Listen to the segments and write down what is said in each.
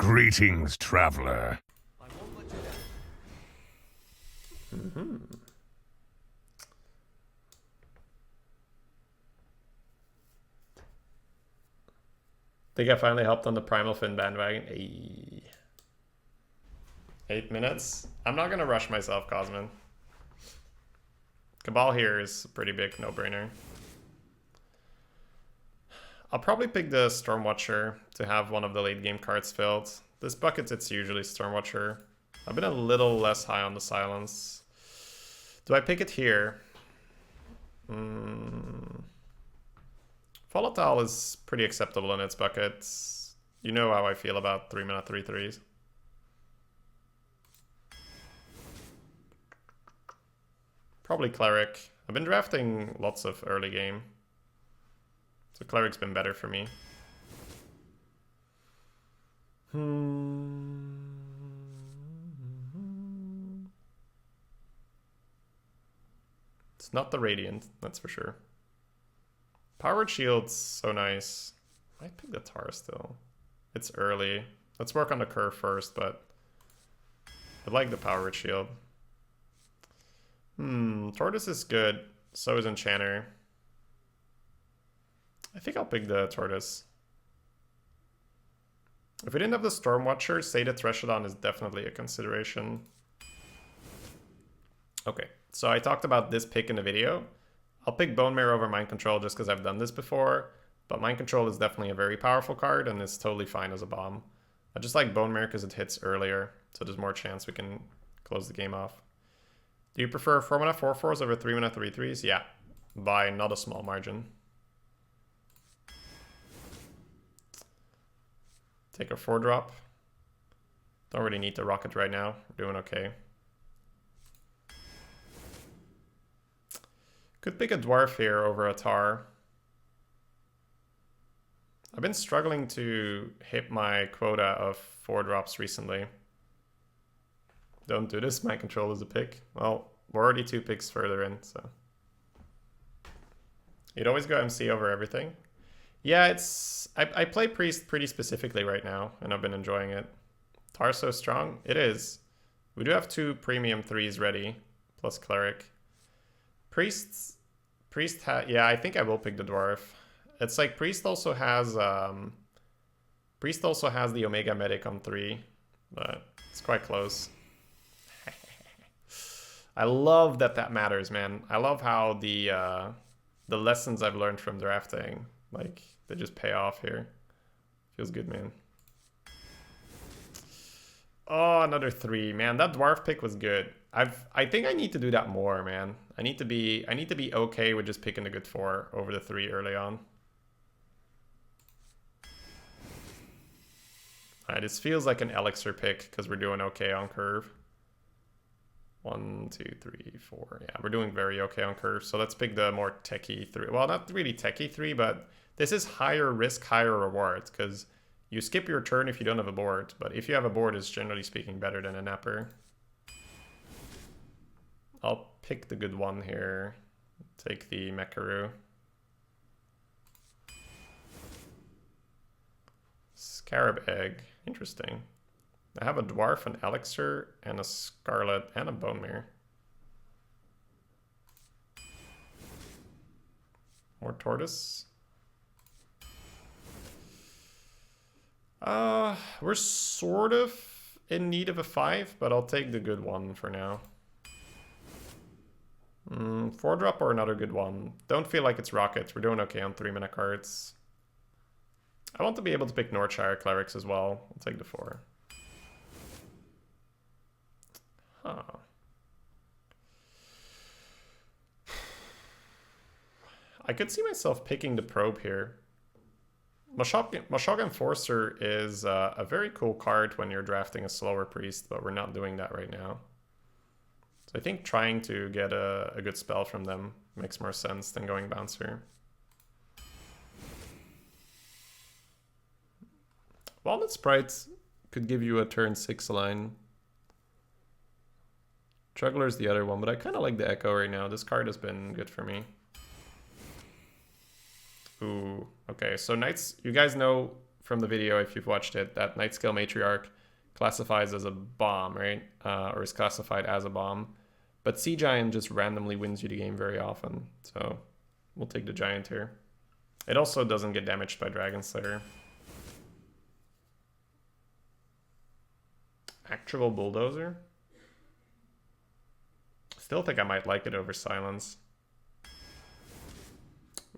Greetings, traveler. I won't let you down. Think I finally helped on the Primal Fin bandwagon. 8 minutes. I'm not gonna rush myself, Cosmin. Cabal here is a pretty big no-brainer. I'll probably pick the Stormwatcher to have one of the late game cards filled. This bucket, it's usually Stormwatcher. I've been a little less high on the Silence. Do I pick it here? Volatile is pretty acceptable in its buckets. You know how I feel about 3-mana 3/3s. Probably Cleric. I've been drafting lots of early game. So Cleric's been better for me. It's not the Radiant, that's for sure. Powered Shield's so nice. I pick the Tar still. It's early. Let's work on the curve first, but I like the Powered Shield. Tortoise is good. So is Enchanter. I think I'll pick the Tortoise. If we didn't have the Stormwatcher, Sated Threshodon is definitely a consideration. Okay, so I talked about this pick in the video. I'll pick Bone Marrow over Mind Control just because I've done this before, but Mind Control is definitely a very powerful card and it's totally fine as a bomb. I just like Bone Marrow because it hits earlier, so there's more chance we can close the game off. Do you prefer 4-mana 4/4s over 3-mana 3/3s? Yeah, by not a small margin. Take a 4-drop. Don't really need the rocket right now. We're doing okay. Could pick a dwarf here over a tar. I've been struggling to hit my quota of 4-drops recently. Don't do this, my control is a pick. Well, we're already 2 picks further in, so. You'd always go MC over everything. Yeah, it's... I play Priest pretty specifically right now, and I've been enjoying it. Tar's so strong? It is. We do have 2 premium 3s ready, plus Cleric. Priest yeah, I think I will pick the Dwarf. It's like Priest also has the Omega Medic on 3, but it's quite close. I love that matters, man. I love how the lessons I've learned from drafting, like, they just pay off here. Feels good, man. Oh, another 3. Man, that dwarf pick was good. I think I need to do that more, man. I need to be okay with just picking a good 4 over the 3 early on. Alright, this feels like an elixir pick because we're doing okay on curve. 1, 2, 3, 4. Yeah, we're doing very okay on curve. So let's pick the more techie 3. Well, not really techie 3, but this is higher risk, higher reward because you skip your turn if you don't have a board. But if you have a board, it's generally speaking better than a napper. I'll pick the good one here. Take the Mekaru. Scarab Egg. Interesting. I have a Dwarf, an Elixir, and a Scarlet, and a Bone Mirror. More Tortoise. We're sort of in need of a 5, but I'll take the good one for now. 4-drop or another good one. Don't feel like it's Rockets. We're doing okay on 3-mana cards. I want to be able to pick Northshire Clerics as well. I'll take the 4. Huh. I could see myself picking the Probe here. Mashog Enforcer is a very cool card when you're drafting a slower priest, but we're not doing that right now. So I think trying to get a good spell from them makes more sense than going Bouncer. Walnut Sprite could give you a turn 6 line. Juggler's the other one, but I kind of like the Echo right now. This card has been good for me. Ooh, okay, so Knights, you guys know from the video if you've watched it, that Night Scale Matriarch classifies as a bomb, right? Or is classified as a bomb. But Sea Giant just randomly wins you the game very often. So we'll take the Giant here. It also doesn't get damaged by Dragon Slayer. Actual Bulldozer? Still think I might like it over Silence.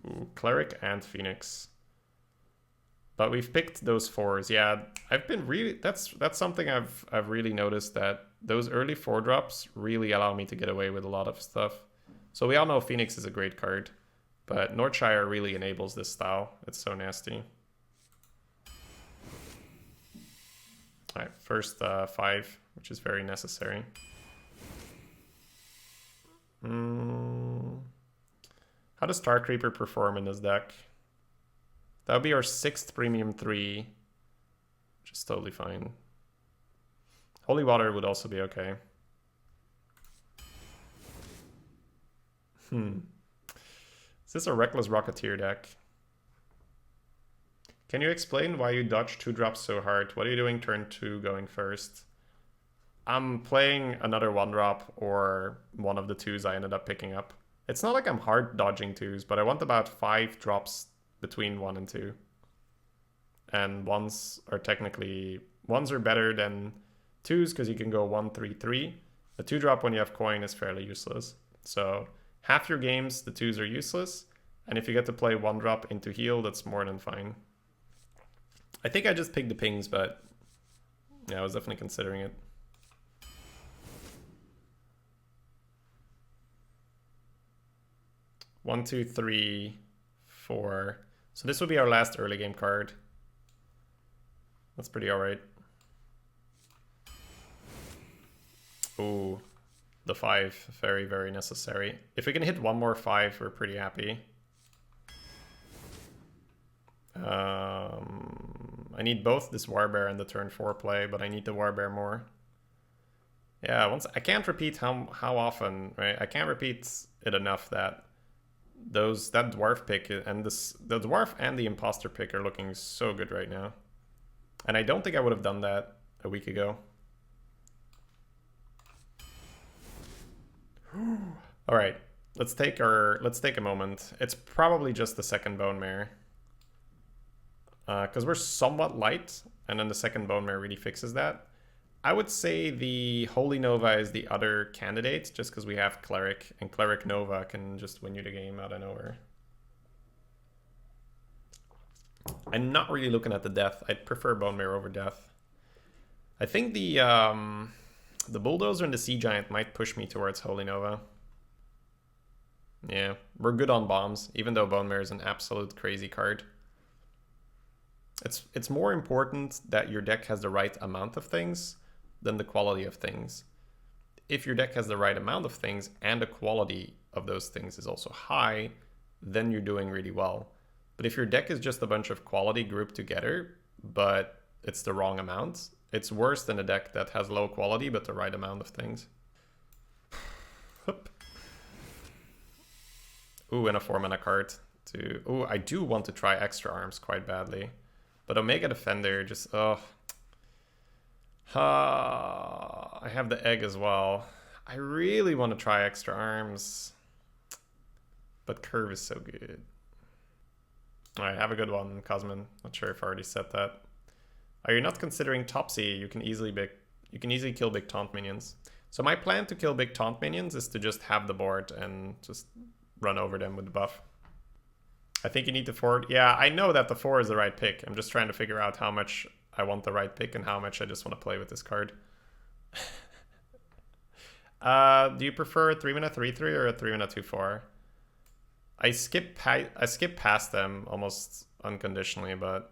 Ooh, Cleric and Phoenix. But we've picked those 4s. Yeah, I've been really... That's something I've really noticed, that those early 4-drops really allow me to get away with a lot of stuff. So we all know Phoenix is a great card, but Northshire really enables this style. It's so nasty. Alright, first 5, which is very necessary. How does Star Creeper perform in this deck? That would be our 6th premium 3, which is totally fine. Holy Water would also be okay. Is this a Reckless Rocketeer deck? Can you explain why you dodge 2-drops so hard? What are you doing turn 2 going first? I'm playing another 1-drop or one of the 2s I ended up picking up. It's not like I'm hard dodging 2s, but I want about 5 drops between 1 and 2. And 1s are technically... 1s are better than 2s because you can go 1, 3, 3. The 2-drop when you have coin is fairly useless. So half your games, the 2s are useless. And if you get to play 1-drop into heal, that's more than fine. I think I just picked the pings, but yeah, I was definitely considering it. One, two, three, 4. So this will be our last early game card. That's pretty alright. Ooh, the 5, very, very necessary. If we can hit one more 5, we're pretty happy. I need both this Warbear and the turn 4 play, but I need the Warbear more. Yeah, I can't repeat how often, right? I can't repeat it enough that that Dwarf pick and the Dwarf and the Imposter pick are looking so good right now. And I don't think I would have done that a week ago. All right, let's take a moment. It's probably just the second Bone Mare. Because we're somewhat light, and then the second Bone Mare really fixes that. I would say the Holy Nova is the other candidate, just because we have Cleric, and Cleric Nova can just win you the game out of nowhere. I'm not really looking at the Death. I'd prefer Bone Mare over Death. I think the Bulldozer and the Sea Giant might push me towards Holy Nova. Yeah, we're good on bombs, even though Bone Mare is an absolute crazy card. It's more important that your deck has the right amount of things than the quality of things. If your deck has the right amount of things and the quality of those things is also high, then you're doing really well. But if your deck is just a bunch of quality grouped together, but it's the wrong amount, it's worse than a deck that has low quality but the right amount of things. Ooh, and a 4-mana card. Ooh, I do want to try Extra Arms quite badly. But Omega Defender just, I have the egg as well. I really want to try Extra Arms. But Curve is so good. Alright, have a good one, Cosmin. Not sure if I already said that. Are you not considering Topsy? You can easily kill big taunt minions. So my plan to kill big taunt minions is to just have the board and just run over them with the buff. I think you need the 4. Yeah, I know that the 4 is the right pick. I'm just trying to figure out how much I want the right pick and how much I just want to play with this card. Do you prefer a 3-mana 3/3 or a 3-mana 2/4? I skip past them almost unconditionally, but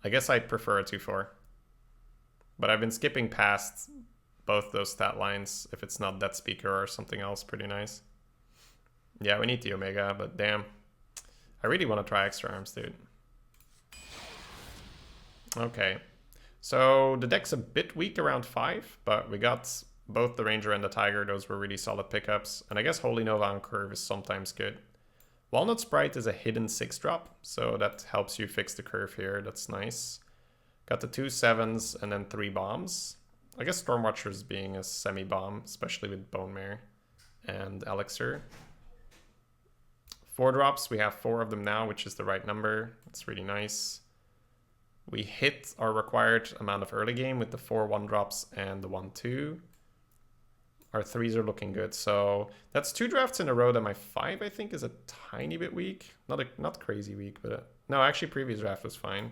I guess I prefer a 2/4. But I've been skipping past both those stat lines if it's not Death Speaker or something else pretty nice. Yeah, we need the Omega, but damn. I really want to try Extra Arms, dude. Okay. So the deck's a bit weak around 5, but we got both the Ranger and the Tiger. Those were really solid pickups. And I guess Holy Nova on Curve is sometimes good. Walnut Sprite is a hidden 6-drop, so that helps you fix the curve here. That's nice. Got the 2 7s and then 3 bombs. I guess Stormwatcher's being a semi-bomb, especially with Bone Mare and Elixir. 4 drops, we have 4 of them now, which is the right number. It's really nice. We hit our required amount of early game with the 4 1-drops and the 1-2. Our 3s are looking good. So that's 2 drafts in a row that my 5, I think, is a tiny bit weak. Not crazy weak, but... no, actually, previous draft was fine.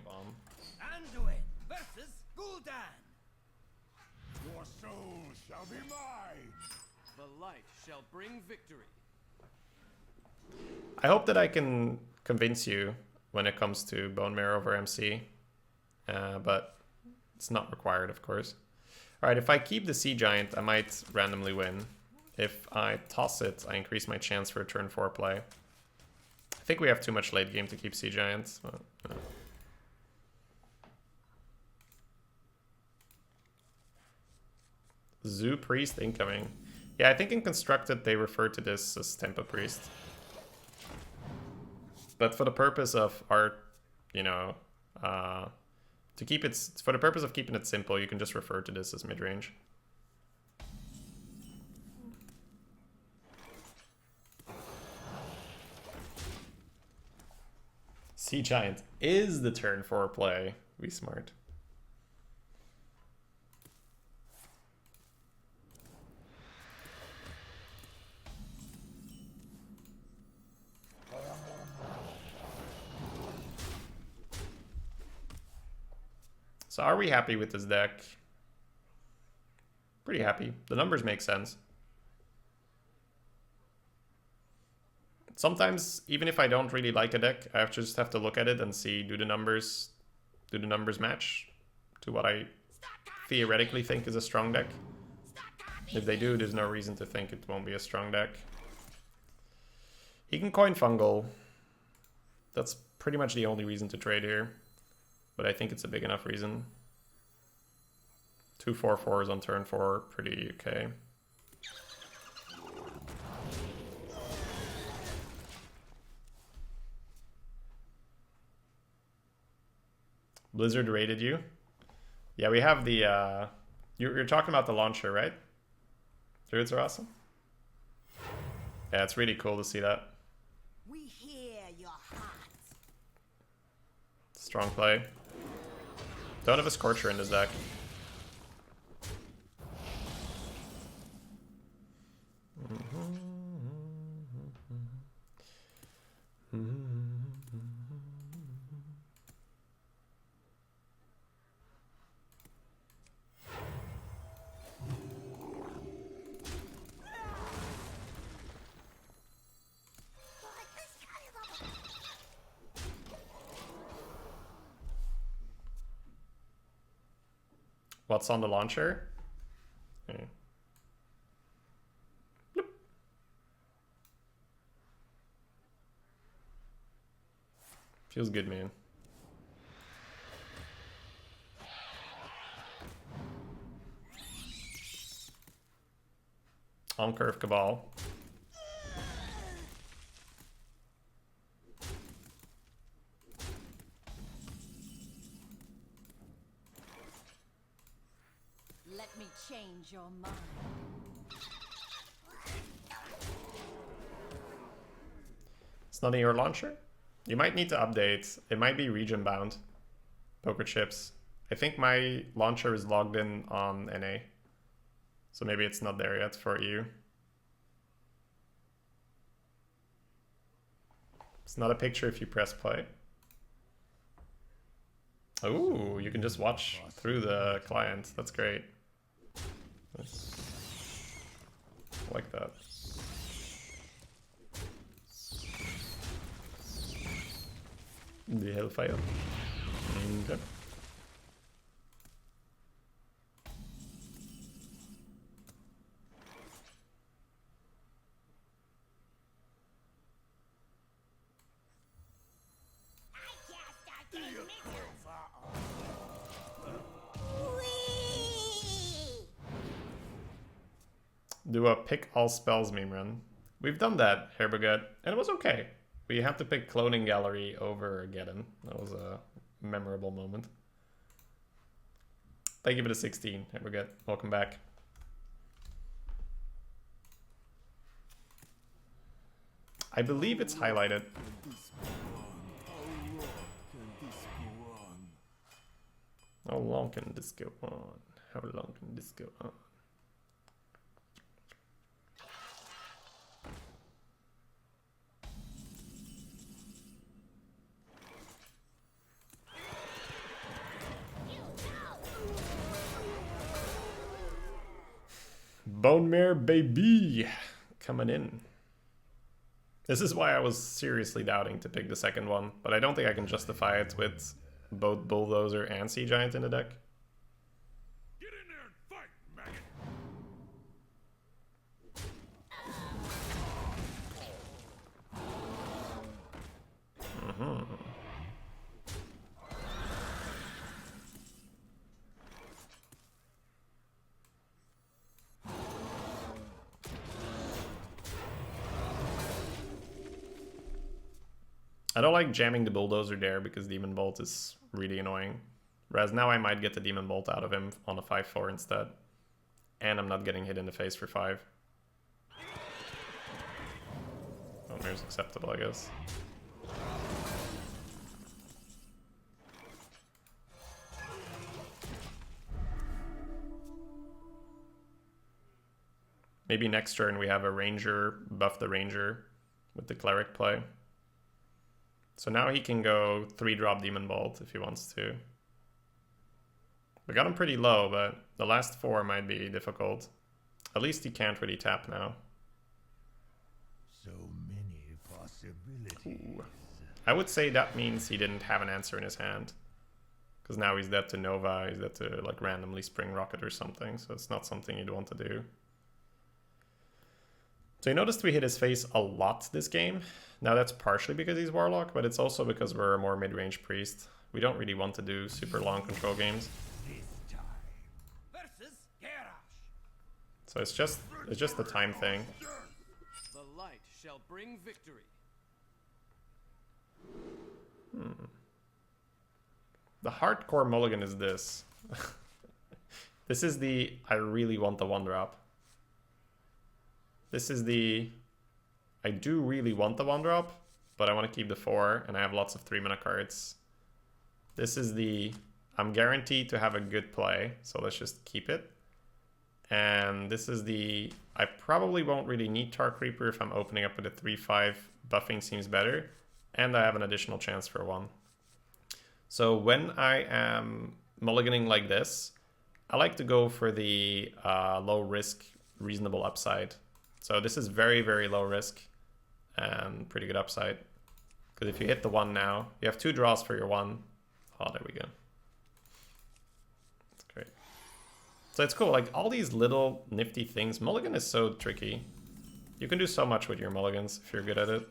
Anduin versus Gul'dan. Your soul shall be mine. The light shall bring victory. I hope that I can convince you when it comes to Bone Marrow over MC. But it's not required, of course. Alright, if I keep the Sea Giant, I might randomly win. If I toss it, I increase my chance for a turn 4 play. I think we have too much late game to keep Sea Giants. But, Zoo Priest incoming. Yeah, I think in Constructed they refer to this as Tempo Priest. But for the purpose of our, you know, for the purpose of keeping it simple, you can just refer to this as midrange. Sea Giant is the turn 4 play. We smart. So are we happy with this deck? Pretty happy. The numbers make sense. Sometimes, even if I don't really like a deck, I just have to look at it and see, do the numbers match to what I theoretically think is a strong deck? If they do, there's no reason to think it won't be a strong deck. He can coin Fungal. That's pretty much the only reason to trade here. But I think it's a big enough reason. 2 4/4s on turn 4, pretty okay. Blizzard rated you? Yeah, we have the... You're talking about the launcher, right? Druids are awesome. Yeah, it's really cool to see that. We hear your heart. Strong play. Don't have a Scorcher in this deck. What's on the launcher? Okay. Bloop. Feels good, man. On curve Cabal. Let me change your mind. It's not in your launcher? You might need to update. It might be region bound. Poker chips. I think my launcher is logged in on NA. So maybe it's not there yet for you. It's not a picture if you press play. Ooh, you can just watch through the client. That's great. Nice. I like that. The Hellfire. Okay. Do a pick all spells meme run. We've done that, Herbergut, and it was okay. We had to pick Cloning Gallery over Geddon. That was a memorable moment. Thank you for the 16. Hey, we're good. Welcome back. I believe it's highlighted. How long can this go on? How long can this go on? Bone Mare baby coming in. This is why I was seriously doubting to pick the second one, but I don't think I can justify it with both Bulldozer and Sea Giant in the deck. Get in there and fight, maggot! I don't like jamming the Bulldozer there because Demon Bolt is really annoying. Whereas now I might get the Demon Bolt out of him on a 5/4 instead. And I'm not getting hit in the face for 5. Oh, there's acceptable, I guess. Maybe next turn we have a Ranger, buff the Ranger with the Cleric play. So now he can go 3-drop Demon Bolt if he wants to. We got him pretty low, but the last 4 might be difficult. At least he can't really tap now. So many possibilities. Ooh. I would say that means he didn't have an answer in his hand. Because now he's dead to Nova, he's dead to like randomly Spring Rocket or something, so it's not something you'd want to do. So you noticed we hit his face a lot this game. Now that's partially because he's Warlock, but it's also because we're a more mid-range priest. We don't really want to do super long control games. This time. Versus Garrosh. So it's just the time thing. The light shall bring victory. The hardcore mulligan is this. This is the I really want the 1-drop. This is the I do really want the 1-drop, but I want to keep the 4 and I have lots of 3-mana cards. This is the I'm guaranteed to have a good play, so let's just keep it. And this is the I probably won't really need Tar Creeper if I'm opening up with a 3/5. Buffing seems better, and I have an additional chance for 1. So when I am mulliganing like this, I like to go for the low risk, reasonable upside. So this is very, very low risk and pretty good upside. Because if you hit the 1 now, you have 2 draws for your 1. Oh, there we go. That's great. So it's cool, like all these little nifty things. Mulligan is so tricky. You can do so much with your mulligans if you're good at it.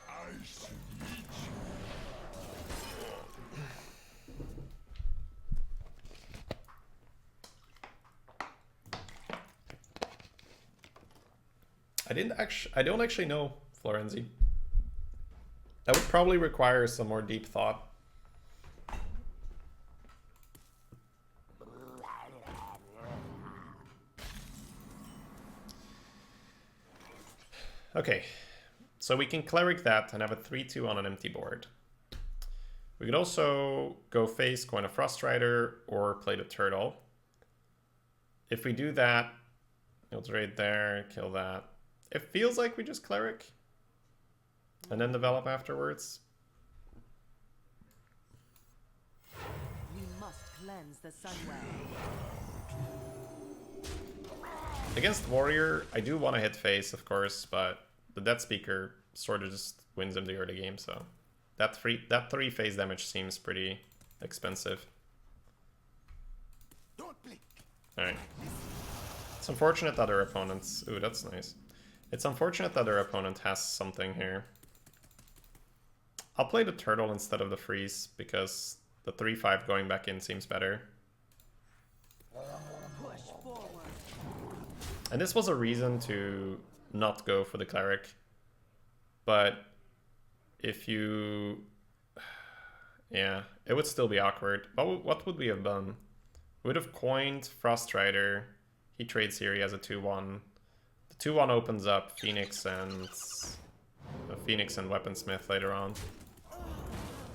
I should meet you. I don't actually know Florenzi. That would probably require some more deep thought. Okay, so we can Cleric that and have a 3/2 on an empty board. We could also go face, coin a Frost Rider, or play the Turtle. If we do that, he'll trade there, kill that. It feels like we just Cleric and then develop afterwards. We must cleanse the Sunwell. Against Warrior, I do want to hit face, of course, but the Death Speaker sort of just wins him the early game, so that 3 phase damage seems pretty expensive. Don't blink. Alright. It's unfortunate that our opponents... Ooh, that's nice. It's unfortunate that our opponent has something here. I'll play the Turtle instead of the Freeze, because the 3/5 going back in seems better. Push forward. And this was a reason to not go for the Cleric. But if you Yeah, it would still be awkward. What would we have done? We would have coined Frost Rider. He trades here, he has a 2-1. The 2-1 opens up Phoenix and Weaponsmith later on.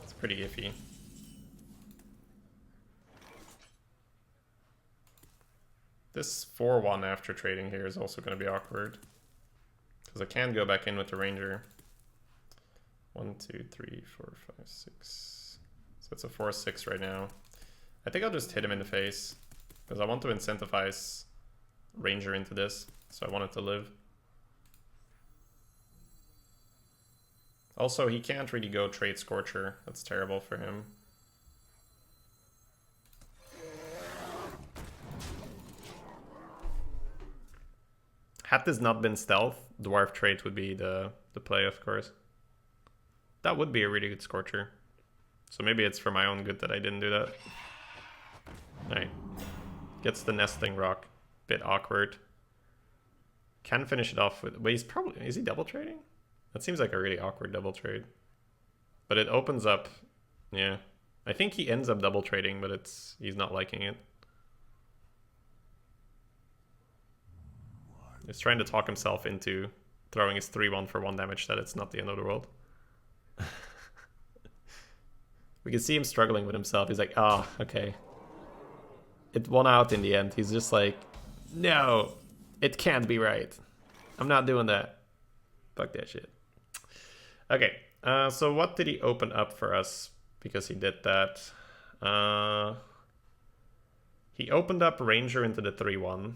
It's pretty iffy. This 4-1 after trading here is also going to be awkward. Because I can go back in with the Ranger. 1, 2, 3, 4, 5, 6. So it's a 4-6 right now. I think I'll just hit him in the face. Because I want to incentivize Ranger into this. So I want it to live. Also, he can't really go trade Scorcher. That's terrible for him. Had this not been stealth, Dwarf trade would be the play, of course. That would be a really good Scorcher. So maybe it's for my own good that I didn't do that. Alright. Gets the nesting rock. Bit awkward. Can finish it off with... But he's probably... Is he double trading? That seems like a really awkward double trade. But it opens up... Yeah. I think he ends up double trading, but he's not liking it. He's trying to talk himself into throwing his 3-1 for 1 damage that it's not the end of the world. We can see him struggling with himself. He's like, ah, oh, okay. It won out in the end. He's just like, no, it can't be right. I'm not doing that. Fuck that shit. Okay, so what did he open up for us because he did that? He opened up Ranger into the 3-1.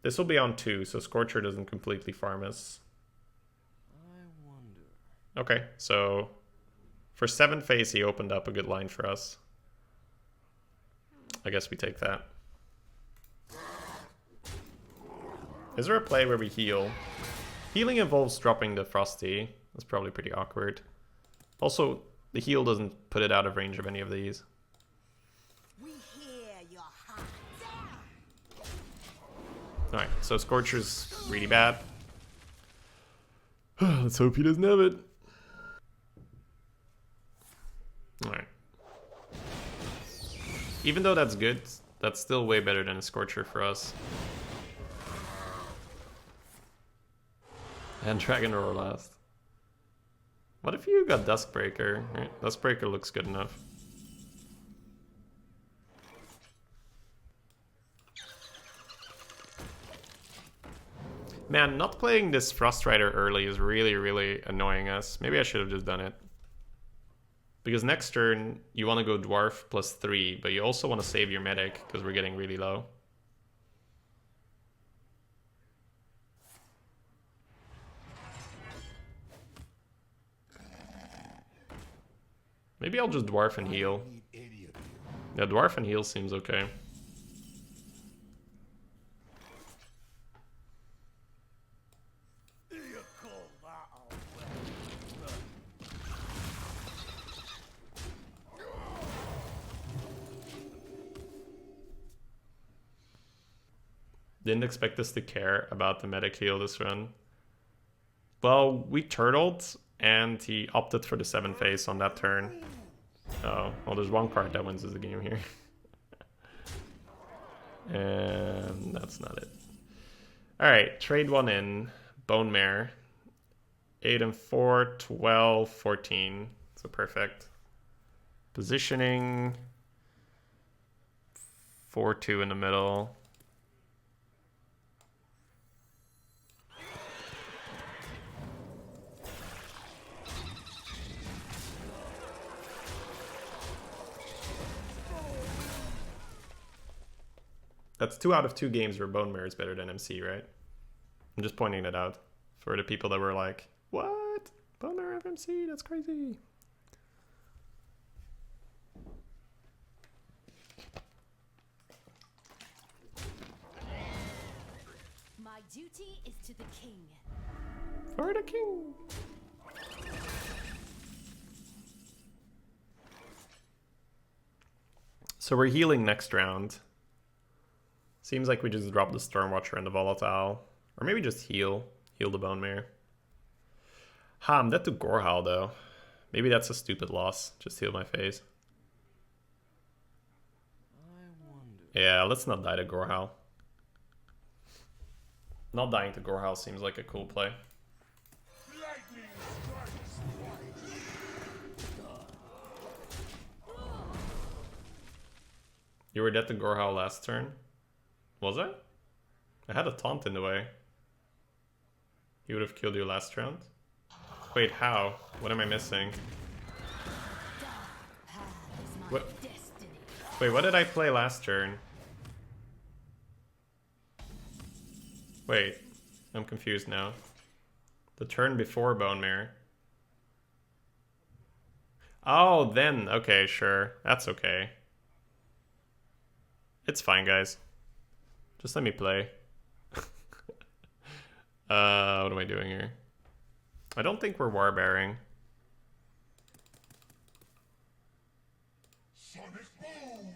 This will be on 2, so Scorcher doesn't completely farm us. I wonder. Okay, so for 7 phase, he opened up a good line for us. I guess we take that. Is there a play where we heal? Healing involves dropping the Frosty. That's probably pretty awkward. Also, the heal doesn't put it out of range of any of these. Alright, so Scorcher's really bad. Let's hope he doesn't have it. Alright. Even though that's good, that's still way better than a Scorcher for us. And Dragon Roar last. What if you got Duskbreaker? Right? Duskbreaker looks good enough. Man, not playing this Frost Rider early is really, really annoying us. Maybe I should have just done it. Because next turn, you want to go Dwarf +3, but you also want to save your medic, because we're getting really low. Maybe I'll just Dwarf and heal. Yeah, Dwarf and heal seems okay. Didn't expect us to care about the medic heal this run. Well, we turtled, and he opted for the 7 phase on that turn. Oh, well, there's one card that wins us the game here. And that's not it. Alright, trade 1 in. Bone Mare. 8 and 4, 12, 14. So perfect. Positioning. 4-2 in the middle. That's 2 out of 2 games where Bone Mare is better than MC, right? I'm just pointing that out for the people that were like, what? Bone Mare of MC? That's crazy. My duty is to the king. For the king. So we're healing next round. Seems like we just drop the Stormwatcher and the Volatile. Or maybe just heal. Heal the Bone Mare. I'm dead to Gorehowl though. Maybe that's a stupid loss. Just heal my face. I wonder. Yeah, let's not die to Gorehowl. Not dying to Gorehowl seems like a cool play. Lightning strikes twice. You were dead to Gorehowl last turn? Was I? I had a taunt in the way. He would have killed you last round? Wait, how? What am I missing? What? Wait, what did I play last turn? Wait, I'm confused now. The turn before Bone Mirror. Oh, then, okay, sure. That's okay. It's fine, guys. Just let me play. What am I doing here? I don't think we're warbearing. Sonic boom.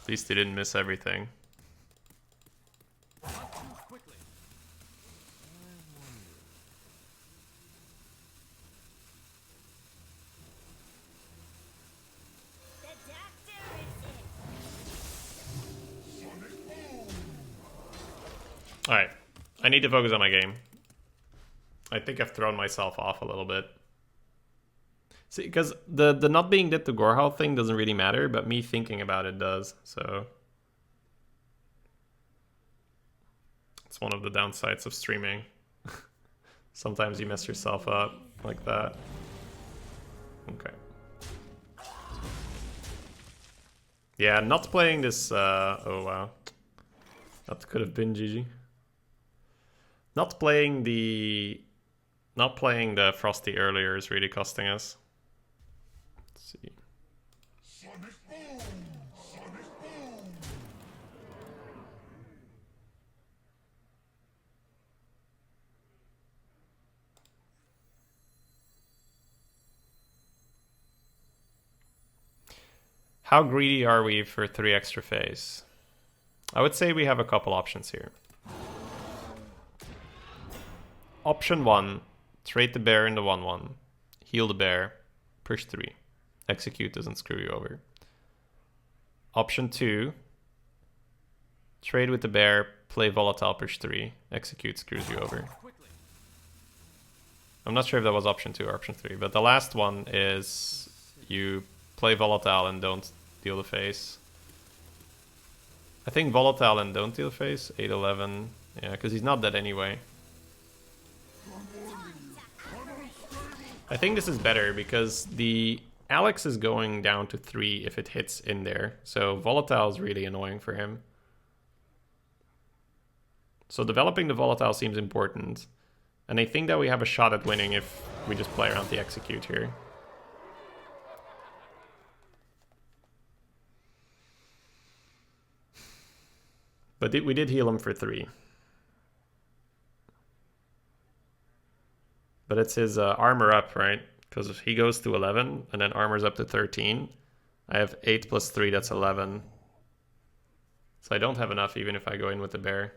At least he didn't miss everything. Not too quickly. The doctor is in. Sonic boom. Alright, I need to focus on my game. I think I've thrown myself off a little bit. See, because the not being dead to Gorehowl thing doesn't really matter, but me thinking about it does, so... It's one of the downsides of streaming. Sometimes you mess yourself up like that. Okay. Yeah, not playing this... oh, wow. That could have been GG. Not playing the Frosty earlier is really costing us. Let's see. Sonic boom. Sonic boom. How greedy are we for 3 extra phase? I would say we have a couple options here. Option 1, trade the bear in the 1/1. Heal the bear, push 3. Execute doesn't screw you over. Option 2, trade with the bear, play volatile, push 3. Execute screws you over. Quickly. I'm not sure if that was option 2 or option 3, but the last one is you play volatile and don't deal the face. I think volatile and don't deal the face, 8-11. Yeah, because he's not dead anyway. I think this is better because the Alex is going down to 3 if it hits in there. So volatile is really annoying for him. So developing the volatile seems important. And I think that we have a shot at winning if we just play around the execute here. But we did heal him for 3. But it's his armor up, right? Because he goes to 11, and then armor's up to 13. I have 8 plus 3, that's 11. So I don't have enough even if I go in with the bear.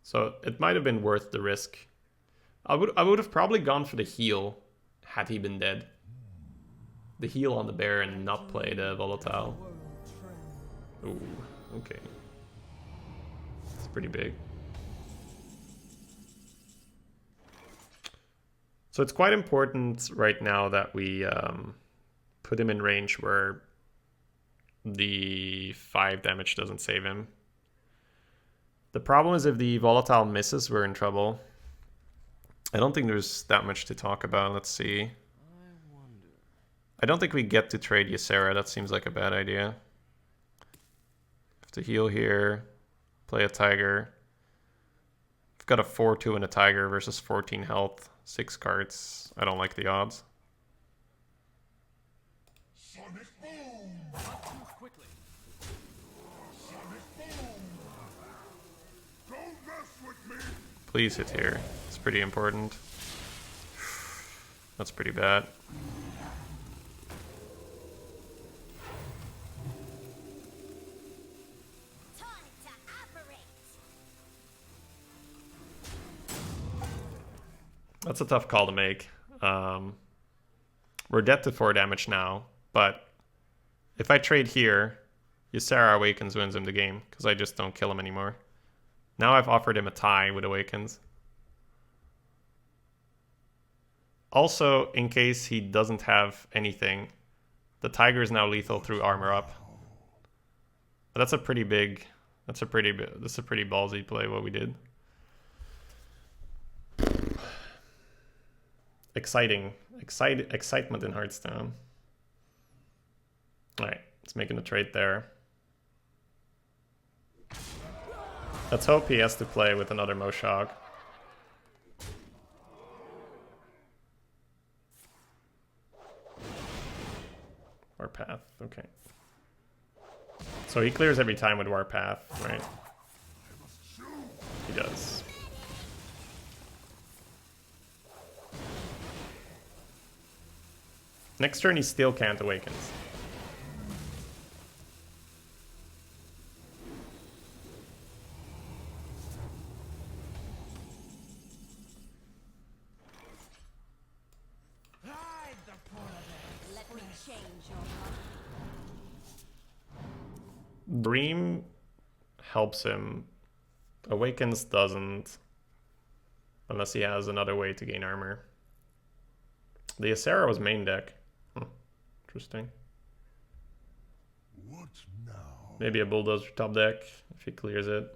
So it might have been worth the risk. I would have probably gone for the heal had he been dead. The heal on the bear and not play the volatile. Ooh, okay. It's pretty big. So it's quite important right now that we put him in range where the 5 damage doesn't save him. The problem is if the volatile misses, we're in trouble. I don't think there's that much to talk about. Let's see. I wonder. I don't think we get to trade Ysera. That seems like a bad idea. Have to heal here. Play a tiger. I've got a 4-2 and a tiger versus 14 health. 6 cards. I don't like the odds. Sonic boom. Not too quickly. Sonic boom. Don't mess with me. Please hit here. It's pretty important. That's pretty bad. time to operate. That's a tough call to make. We're dead to 4 damage now, but if I trade here, Ysera Awakens wins him the game, because I just don't kill him anymore. Now I've offered him a tie with Awakens. Also, in case he doesn't have anything, the Tiger is now lethal through armor up. But that's a pretty big, that's a pretty ballsy play what we did. Excitement in Hearthstone. Alright, let's make a trade there. Let's hope he has to play with another Moshog. Warpath, okay. So he clears every time with Warpath, right? He does. Next turn he still can't Awakens. Let me change your mind. Dream helps him. Awakens doesn't. Unless he has another way to gain armor. The Ysera was main deck. Interesting. What now? Maybe a Bulldozer top deck if he clears it.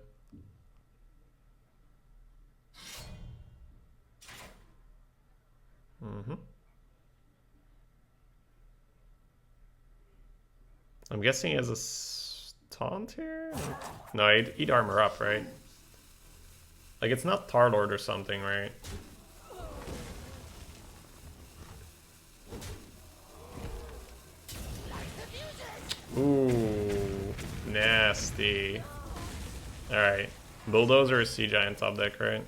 I'm guessing he has a taunt here? No, he'd armor up, right? Like, it's not Tarlord or something, right? Ooh, nasty. Alright. Bulldozer or Sea Giant top deck, right?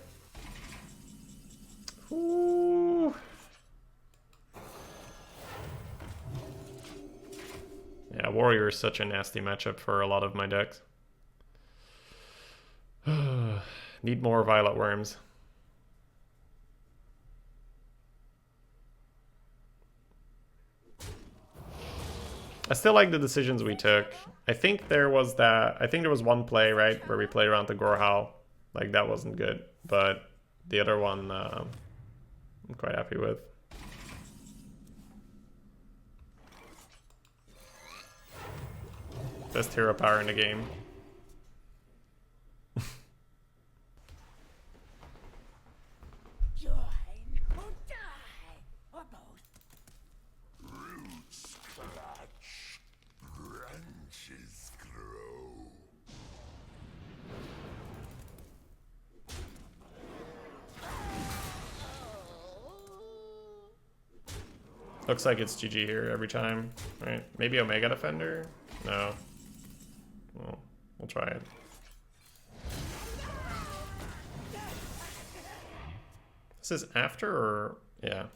Ooh. Yeah, Warrior is such a nasty matchup for a lot of my decks. Need more Violet Worms. I still like the decisions we took. I think there was one play, right, where we played around the Gorehowl. Like, that wasn't good. But the other one, I'm quite happy with. Best hero power in the game. Join or die, or both. Roots clutch, branches grow. Looks like it's GG here every time, right? Maybe Omega Defender? No. Well, we'll try it. This is after or... yeah.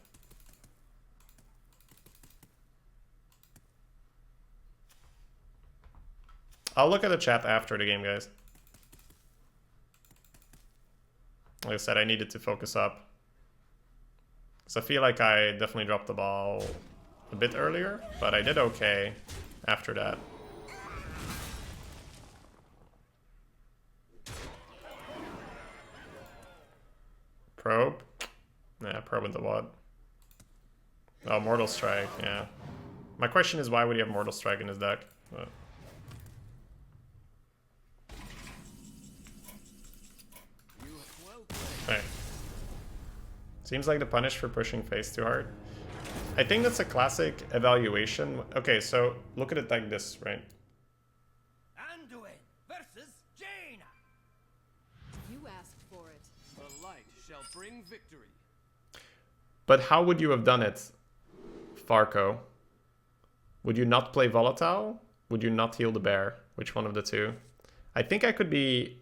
I'll look at the chat after the game, guys. Like I said, I needed to focus up. Because I feel like I definitely dropped the ball a bit earlier, but I did okay after that. Probe? Yeah, probe into what? Oh, Mortal Strike, yeah. My question is, why would he have Mortal Strike in his deck? But... Right. Seems like the punish for pushing face too hard. I think that's a classic evaluation. Okay, so look at it like this, right? Anduin versus Jaina. You asked for it. The light shall bring victory. But how would you have done it, Farco? Would you not play Volatile? Would you not heal the bear? Which one of the two? I think I could be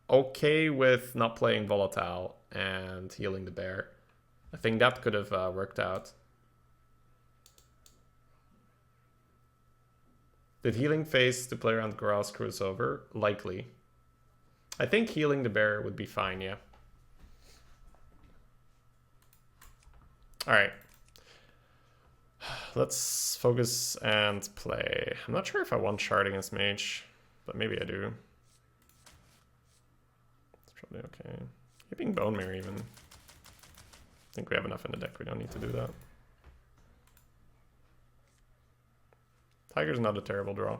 okay with not playing Volatile and healing the bear. I think that could have worked out. Did healing face to play around Gorehowl screw us over? Likely. I think healing the bear would be fine, yeah. Alright. Let's focus and play. I'm not sure if I want shard against mage, but maybe I do. It's probably okay. Keeping bone mirror even. I think we have enough in the deck, we don't need to do that. Tiger's not a terrible draw.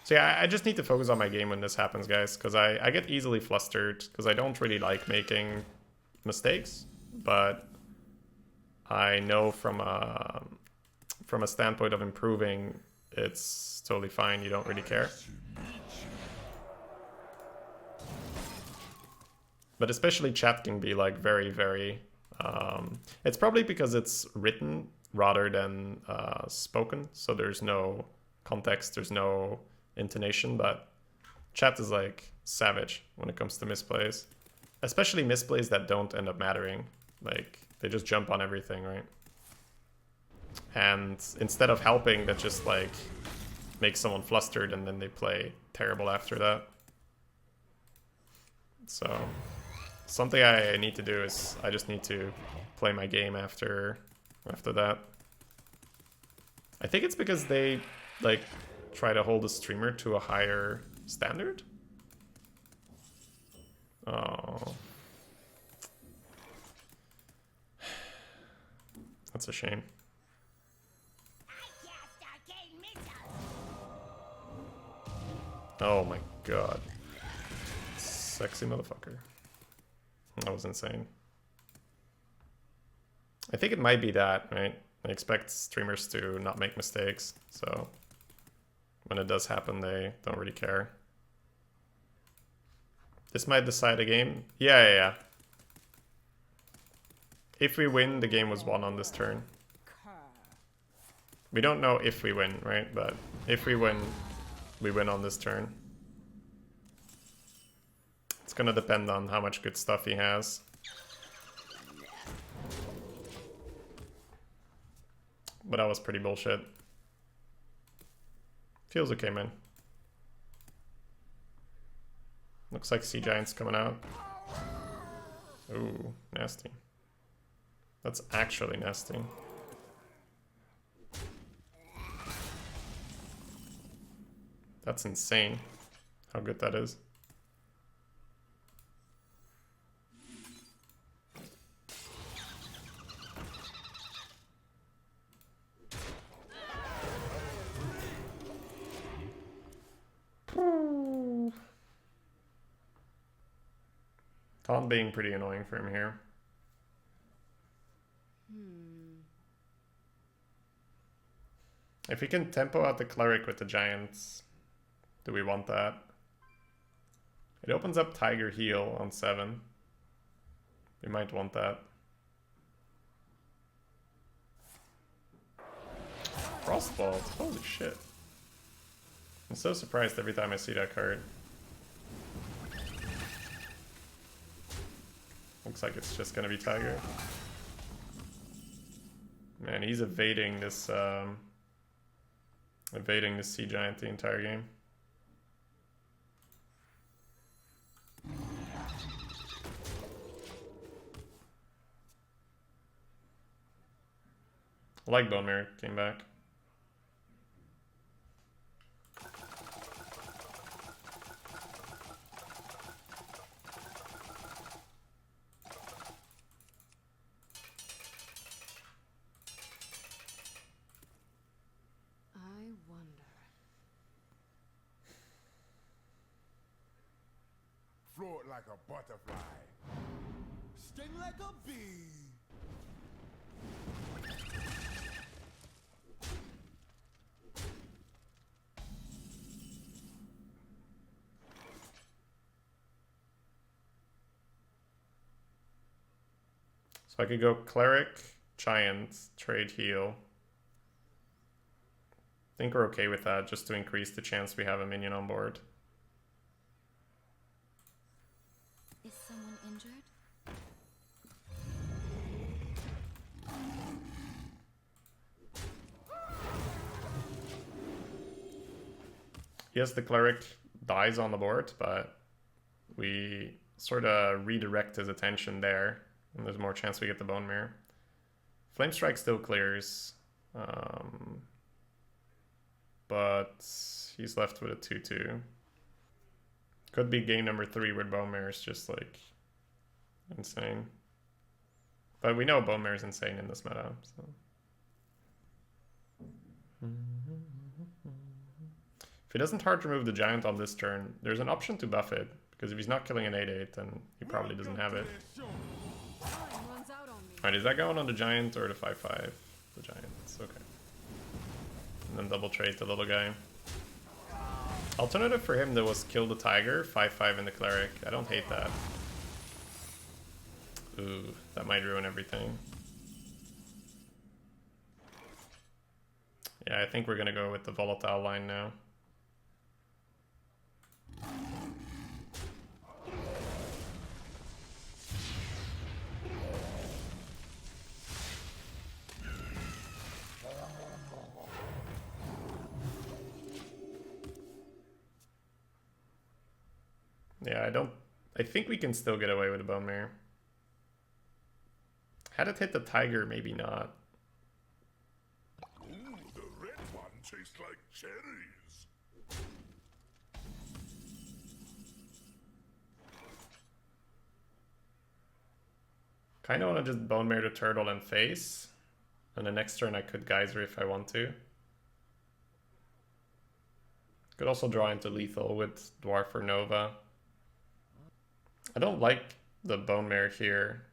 So yeah, I just need to focus on my game when this happens, guys, because I get easily flustered, because I don't really like making mistakes, but I know from a standpoint of improving, it's totally fine, you don't really care. But especially chat can be like very, very... it's probably because it's written rather than spoken, so there's no context, there's no intonation, but chat is like savage when it comes to misplays. Especially misplays that don't end up mattering. Like, they just jump on everything, right? And instead of helping, that just like makes someone flustered and then they play terrible after that. So something I need to do is I just need to play my game after that. I think it's because they like try to hold the streamer to a higher standard. Oh, that's a shame. Oh my god. Sexy motherfucker. That was insane. I think it might be that, right? I expect streamers to not make mistakes, so when it does happen, they don't really care. This might decide a game. Yeah. If we win, the game was won on this turn. We don't know if we win, right? But if we win, we win on this turn. It's gonna depend on how much good stuff he has. But that was pretty bullshit. Feels okay, man. Looks like Sea Giant's coming out. Ooh, nasty. That's actually nasty. That's insane how good that is. Taunt being pretty annoying for him here. If we can tempo out the cleric with the giants, do we want that? It opens up Tiger Heal on 7. We might want that. Frostbolt, holy shit. I'm so surprised every time I see that card. Looks like it's just gonna be Tiger. Man, he's evading this Sea Giant the entire game. I like Bone Mirror came back. Float like a butterfly. Sting like a bee. So I could go Cleric, Giant, trade heal. I think we're okay with that, just to increase the chance we have a minion on board. Is someone injured? Yes, the Cleric dies on the board, but we sort of redirect his attention there, and there's more chance we get the Bone Mirror. Flame Strike still clears. But he's left with a 2-2. Could be game number 3 where Bone Mare is just like insane. But we know Bone Mare is insane in this meta, so. If he doesn't hard remove the giant on this turn, there's an option to buff it. Because if he's not killing an 8-8, then he probably doesn't have it. Alright, is that going on the giant or the 5-5? The giant, it's okay. And then double trade the little guy. Alternative for him that was kill the tiger, 5-5 in the cleric. I don't hate that. Ooh, that might ruin everything. Yeah, I think we're gonna go with the volatile line now. Yeah, I think we can still get away with a Bone Mare. Had it hit the tiger, maybe not. Ooh, the red one tastes like cherries. Kind of want to just Bone Mare the turtle and face. And the next turn I could Geyser if I want to. Could also draw into lethal with Dwarf or Nova. I don't like the Bone Mare here.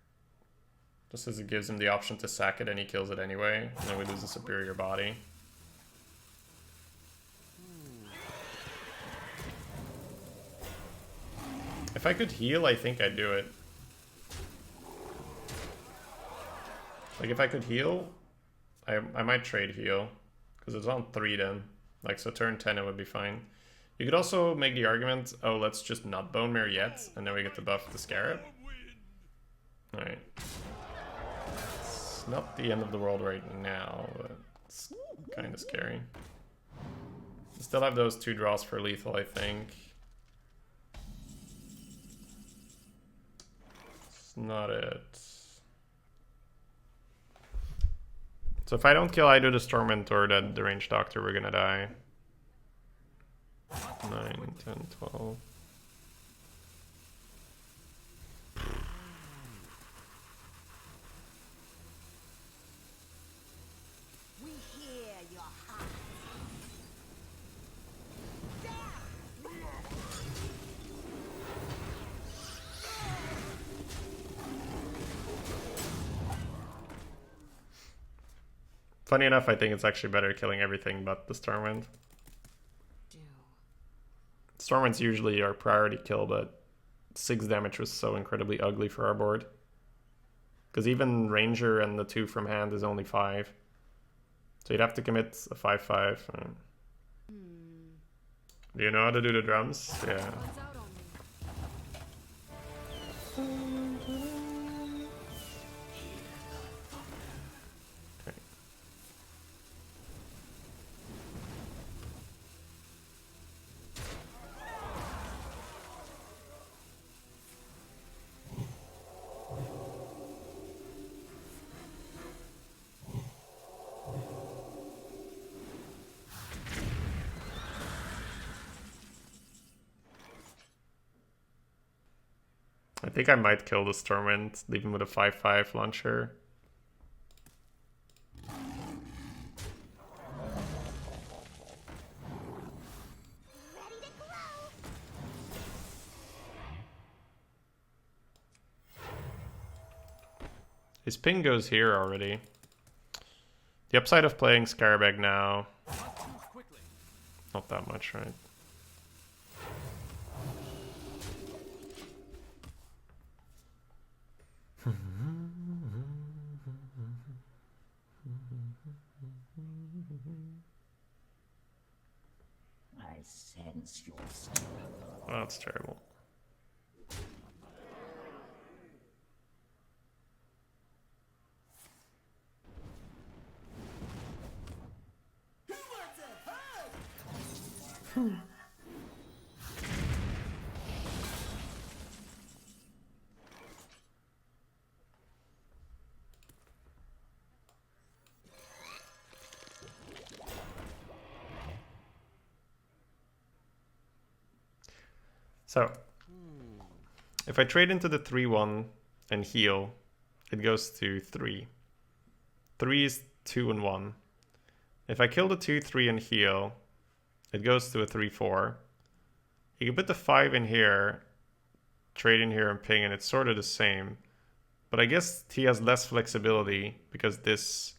Just as it gives him the option to sack it and he kills it anyway. And then we lose a superior body. If I could heal, I think I'd do it. Like if I could heal, I might trade heal. Because it's on 3 then. Like so turn 10 it would be fine. You could also make the argument, oh let's just not Bone Mare yet, and then we get to buff the Scarab. Alright. It's not the end of the world right now, but it's kind of scary. Still have those 2 draws for lethal, I think. It's not it. So if I don't kill either the Stormwind or the Ranged Doctor, we're gonna die. 9, 10, 12. We hear your heart. Funny enough, I think it's actually better killing everything but the Stormwind. Stormwind's usually our priority kill, but 6 damage was so incredibly ugly for our board. Because even Ranger and the 2 from hand is only 5. So you'd have to commit a 5-5. Do you know how to do the drums? Yeah. I think I might kill the Stormwind, leave him with a 5-5 launcher. His ping goes here already. The upside of playing Scarabag now, not that much, right? I sense your strength. Oh, that's terrible. So, if I trade into the 3-1 and heal, it goes to 3. 3 is 2 and 1. If I kill the 2-3 and heal, it goes to a 3-4. You can put the 5 in here, trade in here and ping, and it's sort of the same. But I guess he has less flexibility because this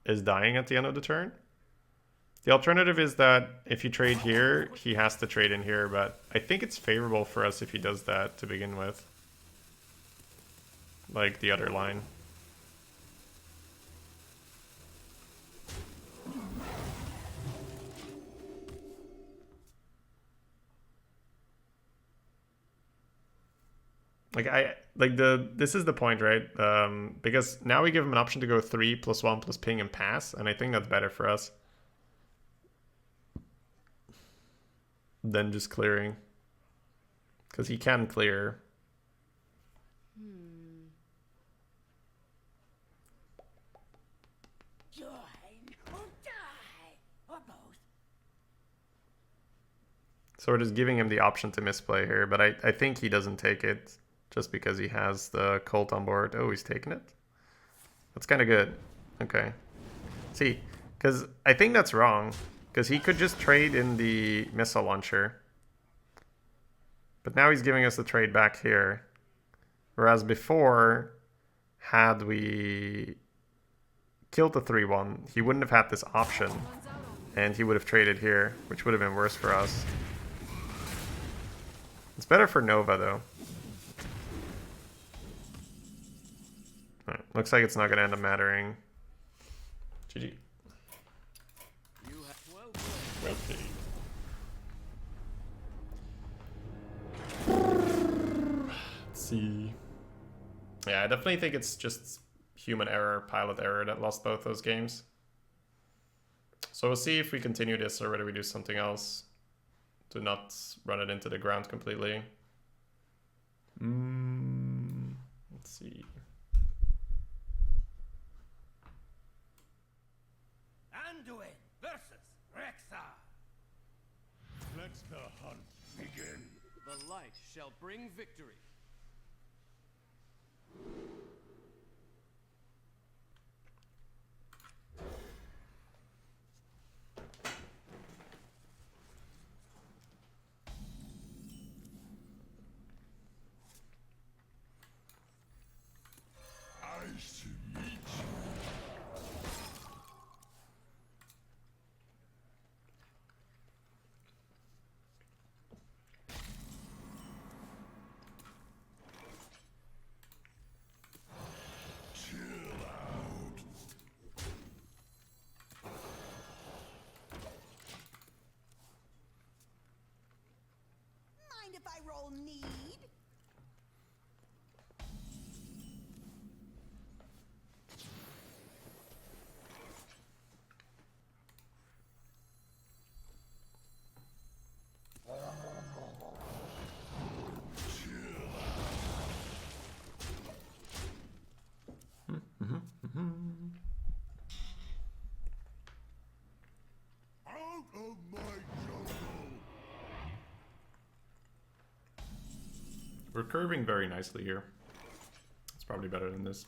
is dying at the end of the turn. The alternative is that if you trade here, he has to trade in here, but I think it's favorable for us if he does that to begin with. Like the other line. This is the point, right? Because now we give him an option to go 3 + 1 + ping and pass, and I think that's better for us than just clearing, because he can clear. Join or die, or both. So we're just giving him the option to misplay here, but I think he doesn't take it just because he has the Colt on board. Oh, he's taking it? That's kind of good. Okay. See, because I think that's wrong, because he could just trade in the missile launcher. But now he's giving us the trade back here. Whereas before, had we killed the 3-1, he wouldn't have had this option. And he would have traded here, which would have been worse for us. It's better for Nova, though. Right, looks like it's not going to end up mattering. GG. You have well played. Let's see. Yeah, I definitely think it's just human error, pilot error that lost both those games. So we'll see if we continue this or whether we do something else to not run it into the ground completely. Let's see. Anduin versus Rexxar. Let the hunt begin. The light shall bring victory. Nice to meet you. Mind if I roll need? Out of my jungle. We're curving very nicely here. It's probably better than this.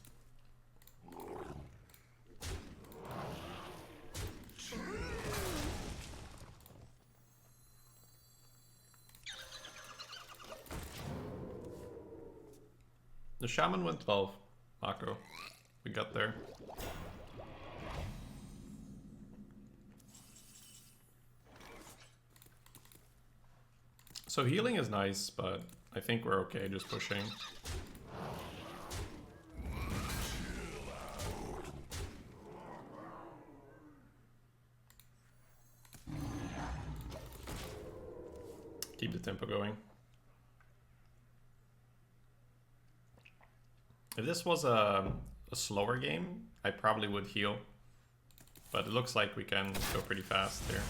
The shaman went 12. Mako. We got there. So healing is nice, but I think we're okay just pushing. Keep the tempo going. If this was a slower game, I probably would heal. But it looks like we can go pretty fast here.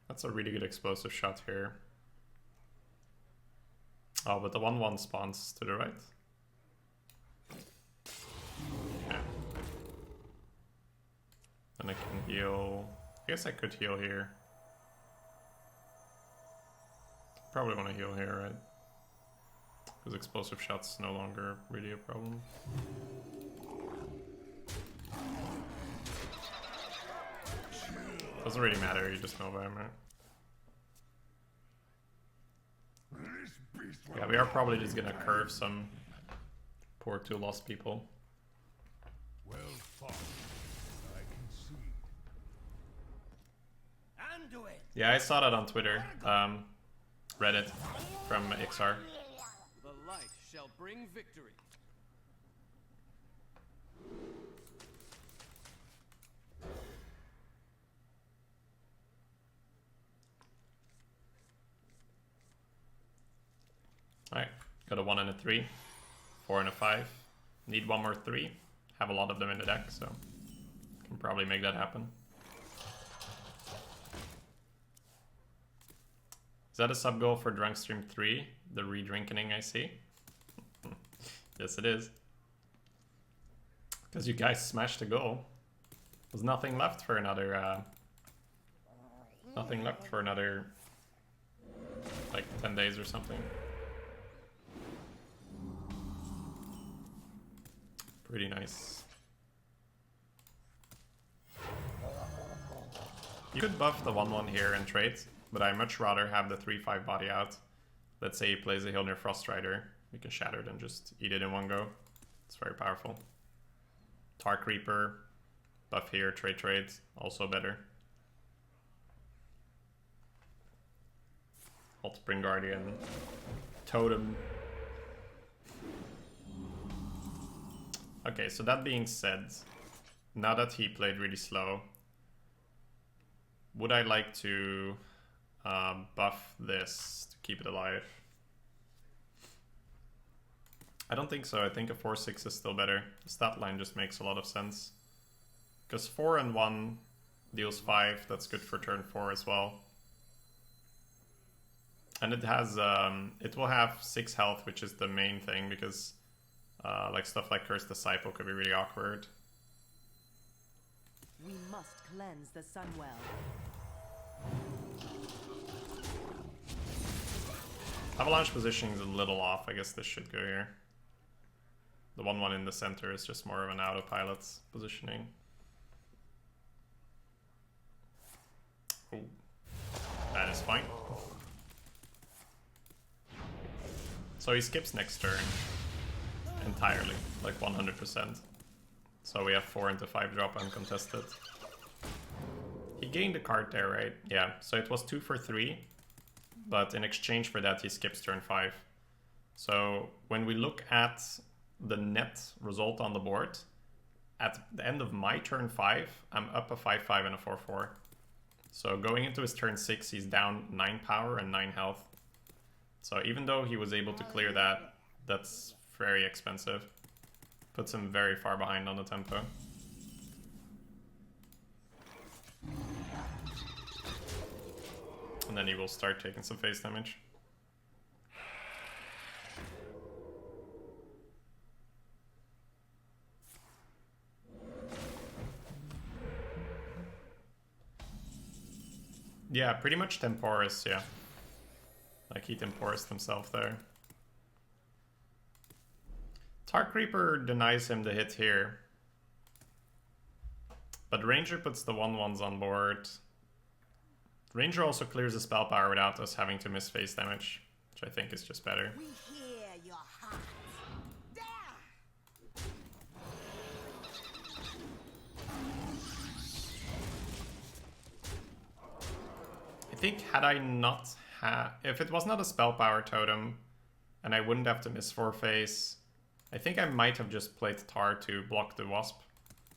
That's a really good explosive shot here. Oh, but the 1-1 spawns to the right. Then I can heal. I guess I could heal here. Probably want to heal here, right? Because explosive shots no longer really a problem. Doesn't really matter, you just Nova him, right? Yeah, we are probably just gonna curve some poor 2 lost people. Well fought. I concede. Anduin! Yeah, I saw that on Twitter. Reddit from XR. The light shall bring victory. Alright, got a 1 and a 3, 4 and a 5. Need 1 more 3. Have a lot of them in the deck, so can probably make that happen. Is that a sub goal for Drunk Stream 3? The re-drinking I see? Yes, it is. Because you guys smashed a goal. There's nothing left for another. Nothing left for another. Like 10 days or something. Pretty nice. You could buff the 1/1 here and trade, but I much rather have the 3/5 body out. Let's say he plays a Hilnir Frost Rider. We can shatter it and just eat it in one go. It's very powerful. Tar Creeper, buff here, trade, also better. Alt Spring Guardian, Totem. Okay, so that being said, now that he played really slow, would I like to buff this to keep it alive? I don't think so. I think a 4/6 is still better. The stat line just makes a lot of sense. Because 4 and 1 deals 5. That's good for turn 4 as well. And it has, it will have 6 health, which is the main thing, because like stuff like Curse Disciple could be really awkward. We must cleanse the Sunwell. Avalanche positioning is a little off. I guess this should go here. The 1/1 in the center is just more of an autopilot positioning. Oh, that is fine. So he skips next turn entirely, like 100%. So we have 4 into 5 drop uncontested. He gained a card there, right? Yeah, so it was 2 for 3, but in exchange for that he skips turn 5. So when we look at the net result on the board, at the end of my turn 5, I'm up a 5/5 and a 4/4. So going into his turn 6, he's down 9 power and 9 health. So even though he was able to clear that, that's very expensive. Puts him very far behind on the tempo. And then he will start taking some face damage. Yeah, pretty much Temporis, yeah. Like he Temporis himself there. Tar Creeper denies him the hit here. But Ranger puts the 1/1s on board. Ranger also clears the spell power without us having to miss face damage, which I think is just better. We hear your heart. There! I think had I not had... If it was not a spell power totem, and I wouldn't have to miss 4 face, I think I might have just played Tar to block the Wasp.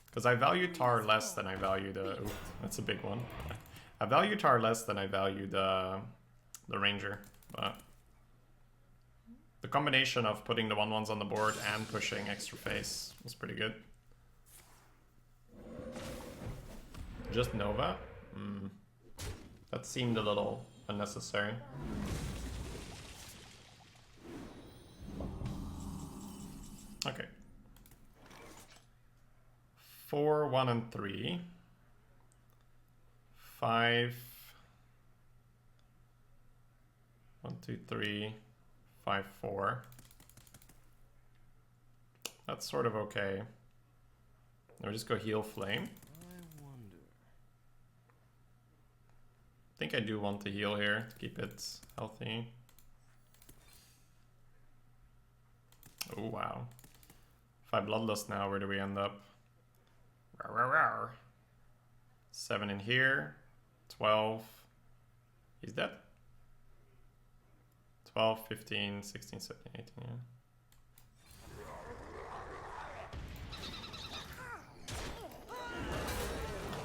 Because I value Tar less than I value the... Ooh, that's a big one. I value Tar less than I value the Ranger. But the combination of putting the 1/1s on the board and pushing extra face was pretty good. Just Nova? That seemed a little unnecessary. Okay. 4, 1, and 3. 5. 1, 2, 3, 5, 4. That's sort of okay. I'll just go heal flame. I wonder. I think I do want to heal here to keep it healthy. Oh wow. 5 bloodlust now, where do we end up? Rawr, rawr, rawr. 7 in here. 12. He's dead. 12, 15, 16, 17, 18, yeah.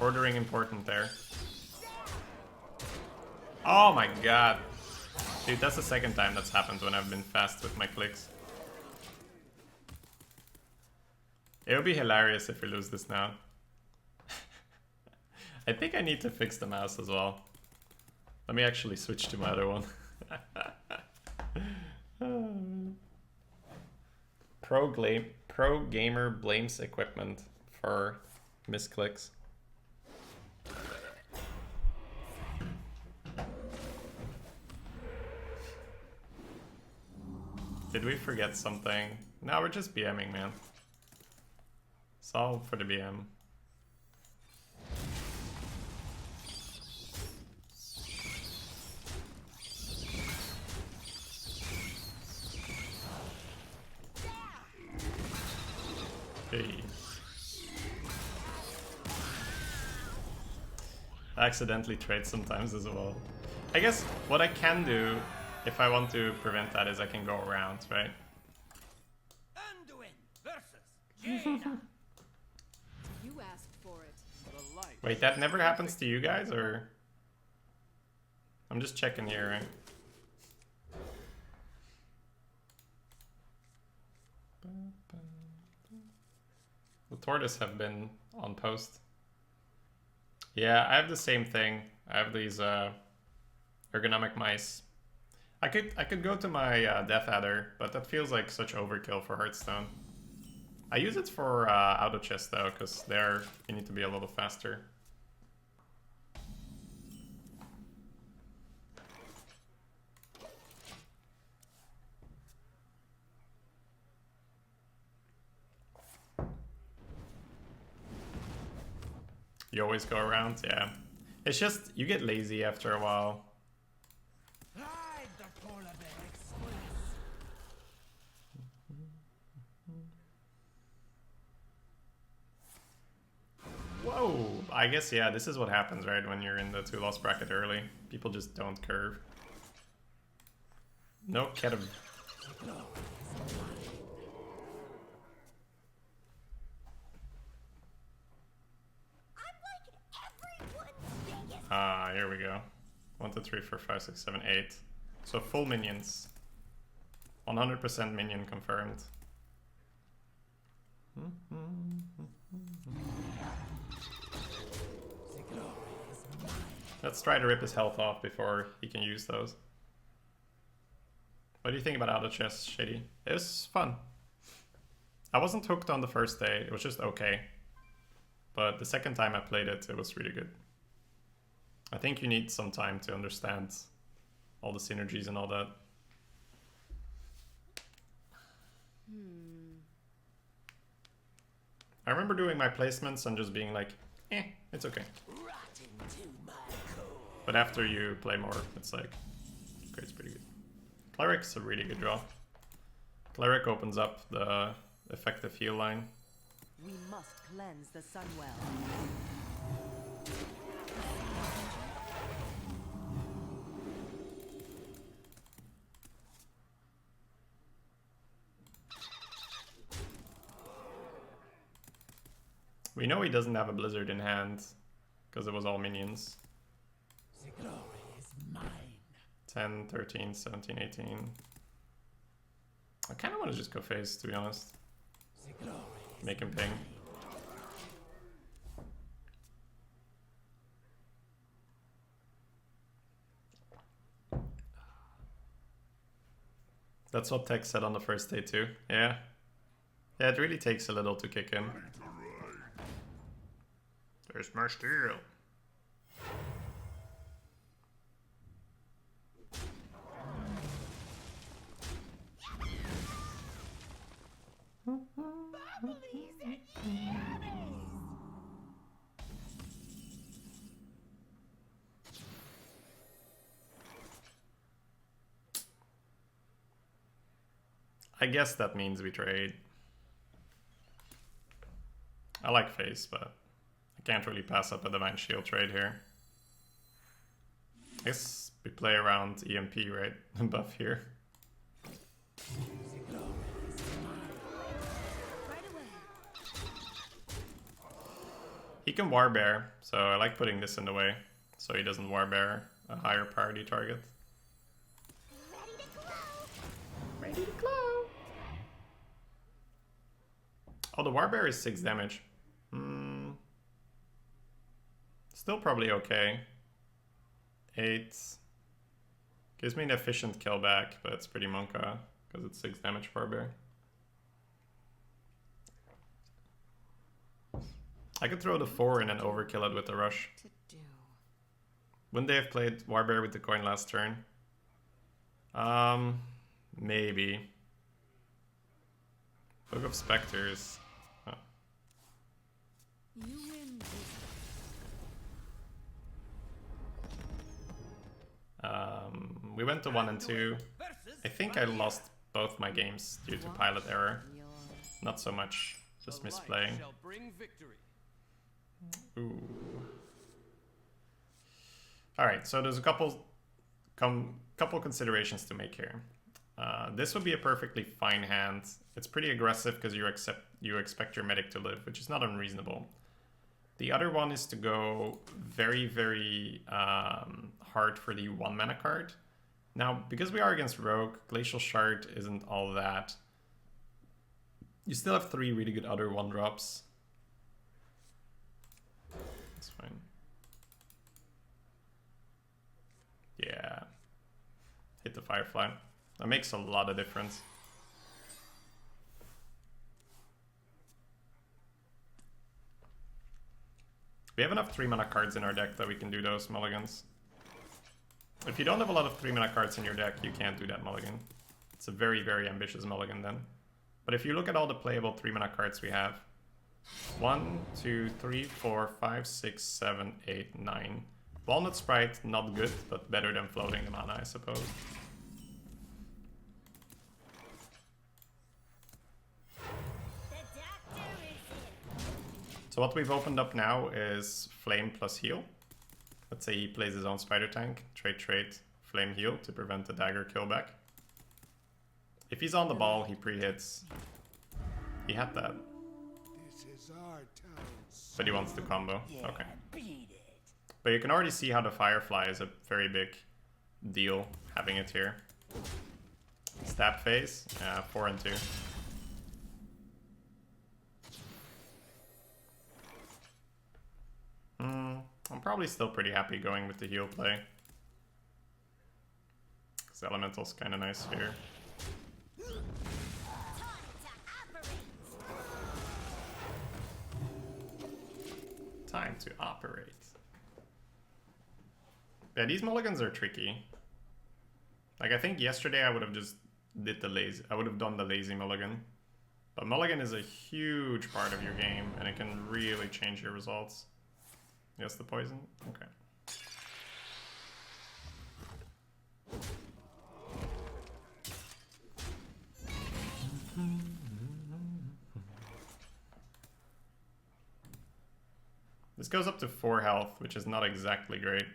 Ordering important there. Oh my god. Dude, that's the second time that's happened when I've been fast with my clicks. It would be hilarious if we lose this now. I think I need to fix the mouse as well. Let me actually switch to my other one. Pro gamer blames equipment for misclicks. Did we forget something? No, we're just BMing, man. Solve for the BM. Hey. I accidentally trade sometimes as well. I guess what I can do if I want to prevent that is I can go around, right? Anduin versus Jaina. You asked for it. The light. Wait, that never happens to you guys, or? I'm just checking here, right? The tortoise have been on post. Yeah, I have the same thing. I have these ergonomic mice. I could go to my Death Adder, but that feels like such overkill for Hearthstone. I use it for auto chess though, because there you need to be a little faster. You always go around, yeah. It's just, you get lazy after a while. Ride the polar bear express. Whoa! I guess, yeah, this is what happens, right? When you're in the 2-loss bracket early. People just don't curve. No cat of... Ah, here we go. 1, 2, 3, 4, 5, 6, 7, 8. So full minions. 100% minion confirmed. Let's try to rip his health off before he can use those. What do you think about auto chess, Shady? It was fun. I wasn't hooked on the first day, it was just okay. But the second time I played it, it was really good. I think you need some time to understand all the synergies and all that. I remember doing my placements and just being like, it's okay. But after you play more, it's like, okay, it's pretty good. Cleric's a really good draw. Cleric opens up the effective heal line. We must cleanse the Sunwell. We know he doesn't have a blizzard in hand, because it was all minions. The glory is mine. 10, 13, 17, 18. I kind of want to just go face, to be honest. The glory is Make him ping. That's what Tech said on the first day too. Yeah. Yeah, it really takes a little to kick in. There's my steel. I guess that means we trade. I like face, but I can't really pass up a Divine Shield trade here. I guess we play around EMP, right? Buff here. He can Warbear, so I like putting this in the way, so he doesn't Warbear a higher priority target. Ready to glow! Oh, the Warbear is 6 damage. Still probably okay. 8. Gives me an efficient kill back, but it's pretty monka, because it's 6 damage Warbear. I could throw the 4 and then overkill it with the rush. Wouldn't they have played Warbear with the coin last turn? Maybe. Book of Spectres. Oh. You win this. We went to 1 and 2. I think I lost both my games due to pilot error. Not so much, just misplaying. Ooh. Alright, so there's a couple considerations to make here. This would be a perfectly fine hand. It's pretty aggressive because you expect your medic to live, which is not unreasonable. The other one is to go very, very hard for the 1 mana card. Now, because we are against Rogue, Glacial Shard isn't all that. You still have 3 really good other 1-drops. That's fine. Yeah. Hit the Firefly. That makes a lot of difference. We have enough 3 mana cards in our deck that we can do those mulligans. If you don't have a lot of 3 mana cards in your deck, you can't do that mulligan. It's a very, very ambitious mulligan then. But if you look at all the playable 3 mana cards we have, 1, 2, 3, 4, 5, 6, 7, 8, 9. Walnut Sprite, not good, but better than floating the mana, I suppose. So what we've opened up now is Flame plus Heal. Let's say he plays his own Spider Tank, trade, Flame Heal to prevent the dagger killback. If he's on the ball, he pre-hits. He had that. This is our town. But he wants the combo. Okay. But you can already see how the Firefly is a very big deal having it here. Stab phase, 4 and 2. I'm probably still pretty happy going with the heal play. Because Elemental's kind of nice here. Time to operate. Yeah, these mulligans are tricky. Like, I think yesterday I would have just did the lazy... I would have done the lazy mulligan. But mulligan is a huge part of your game, and it can really change your results. Yes, the poison? Okay. This goes up to 4 health, which is not exactly great.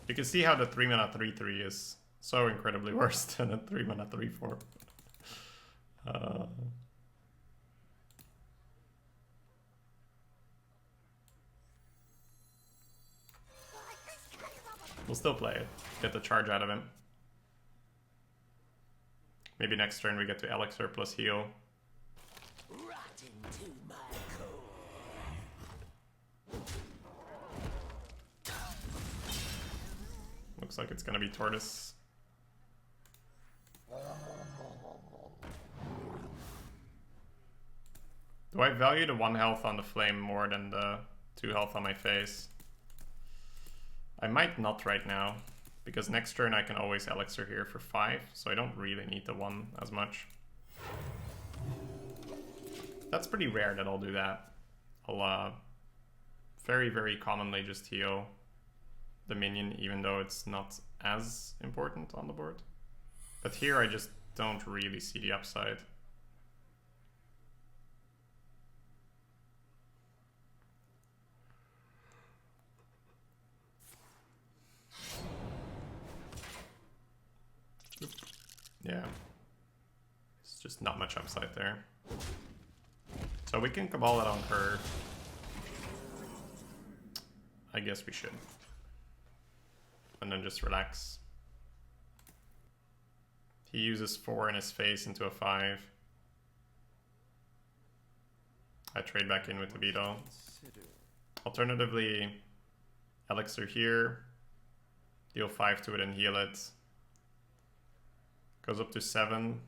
You can see how the 3 mana 3/3 is so incredibly worse than a 3 mana 3/4. We'll still play it. Get the charge out of him. Maybe next turn we get to Elixir plus heal. Looks like it's gonna be Tortoise. Do I value the 1 health on the flame more than the 2 health on my face? I might not right now, because next turn I can always Elixir here for 5, so I don't really need the 1 as much. That's pretty rare that I'll do that. I'll very, very commonly just heal the minion, even though it's not as important on the board. But here I just don't really see the upside. Yeah. It's just not much upside there. So we can cabal it on curve. I guess we should. And then just relax. He uses 4 in his face into a 5. I trade back in with the beetle. Alternatively, Elixir here. Deal 5 to it and heal it. Goes up to 7.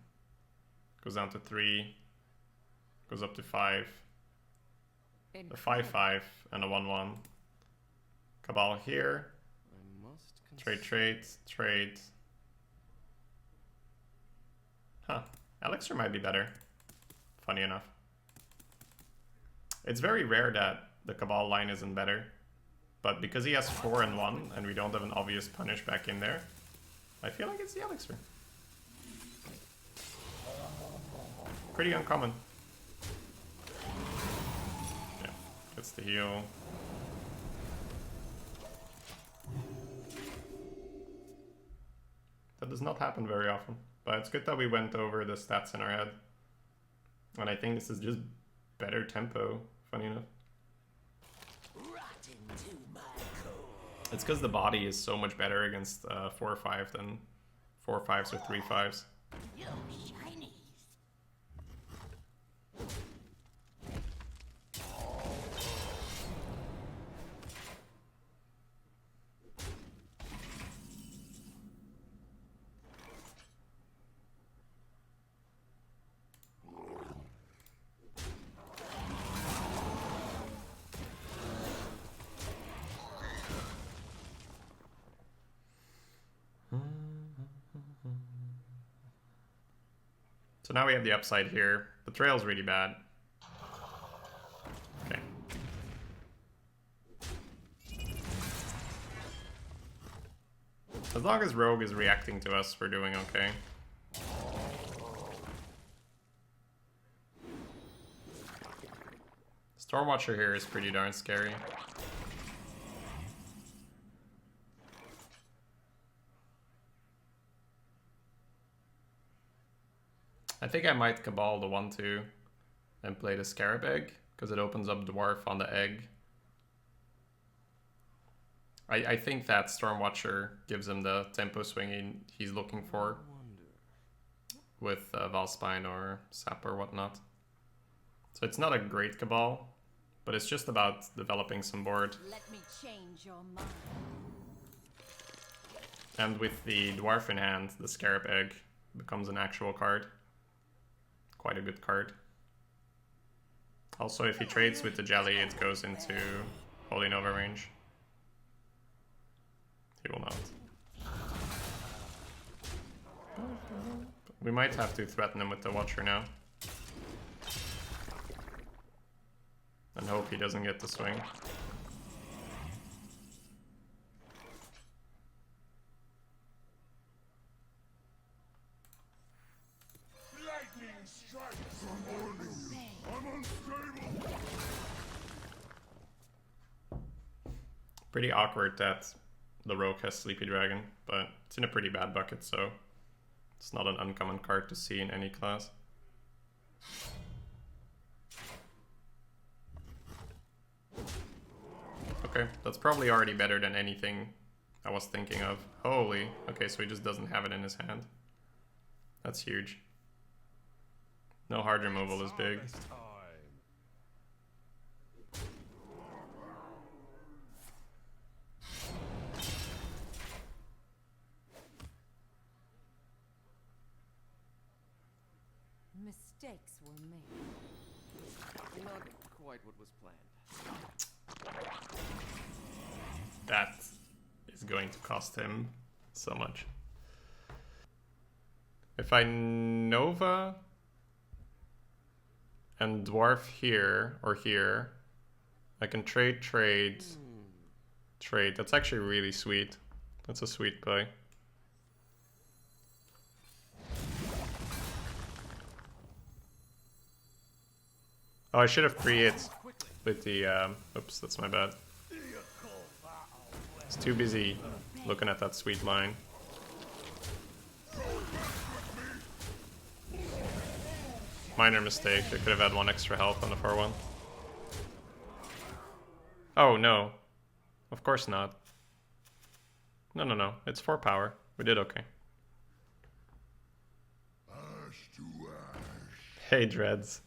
Goes down to 3. Goes up to 5. A 5-5 and a 1-1. Cabal here. Trade. Huh. Elixir might be better. Funny enough. It's very rare that the Cabal line isn't better. But because he has 4 and 1, and we don't have an obvious punish back in there, I feel like it's the Elixir. Pretty uncommon. Yeah, gets the heal. That does not happen very often, but it's good that we went over the stats in our head. And I think this is just better tempo, funny enough. It's because the body is so much better against 4-5 than 4-5s or 3-5s. So now we have the upside here. The trail's really bad. Okay. As long as Rogue is reacting to us, we're doing okay. Stormwatcher here is pretty darn scary. I think I might Cabal the 1-2 and play the Scarab Egg, because it opens up Dwarf on the egg. I think that Stormwatcher gives him the tempo swing he's looking for with Valspine or Sap or whatnot. So it's not a great Cabal, but it's just about developing some board. Let me change your mind. And with the Dwarf in hand, the Scarab Egg becomes an actual card. Quite a good card. Also, if he trades with the Jelly, it goes into Holy Nova range. He will not. We might have to threaten him with the Watcher now. And hope he doesn't get the swing. Lightning strikes from morning. I'm unstable. Pretty awkward that the Rogue has Sleepy Dragon, but it's in a pretty bad bucket, so it's not an uncommon card to see in any class. Okay, that's probably already better than anything I was thinking of. Holy, okay, so he just doesn't have it in his hand. That's huge. No hard removal is big. Mistakes were made. Not quite what was planned. That is going to cost him so much. If I Nova and Dwarf here or here, I can trade. Trade. That's actually really sweet. That's a sweet play. Oh, I should have pre-hit with the, oops, that's my bad. It's too busy looking at that sweet line. Minor mistake, I could have had 1 extra health on the 4-1. Oh, no. Of course not. No, no, no. It's 4 power. We did okay. Hey, Dreads.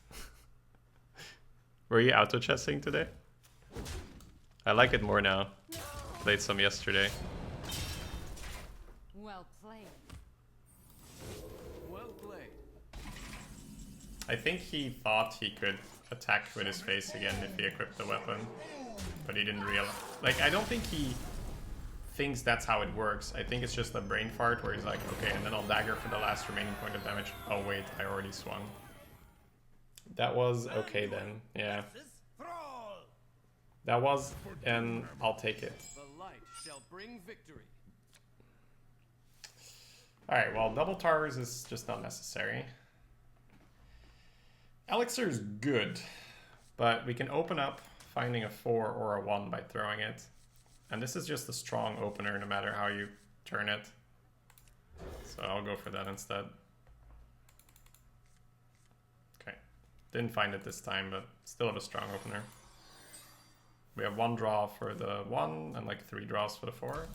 Were you auto-chessing today? I like it more now. Played some yesterday. Well played. Well played. I think he thought he could attack with his face again if he equipped the weapon. But he didn't realize. Like, I don't think he thinks that's how it works. I think it's just a brain fart where he's like, okay, and then I'll dagger for the last remaining point of damage. Oh wait, I already swung. That was okay then, yeah. That was, and I'll take it. The light shall bring victory. Alright, well, double towers is just not necessary. Elixir is good, but we can open up finding a 4 or a 1 by throwing it. And this is just a strong opener no matter how you turn it. So I'll go for that instead. Okay. Didn't find it this time, but still have a strong opener. We have 1 draw for the 1 and like 3 draws for the 4.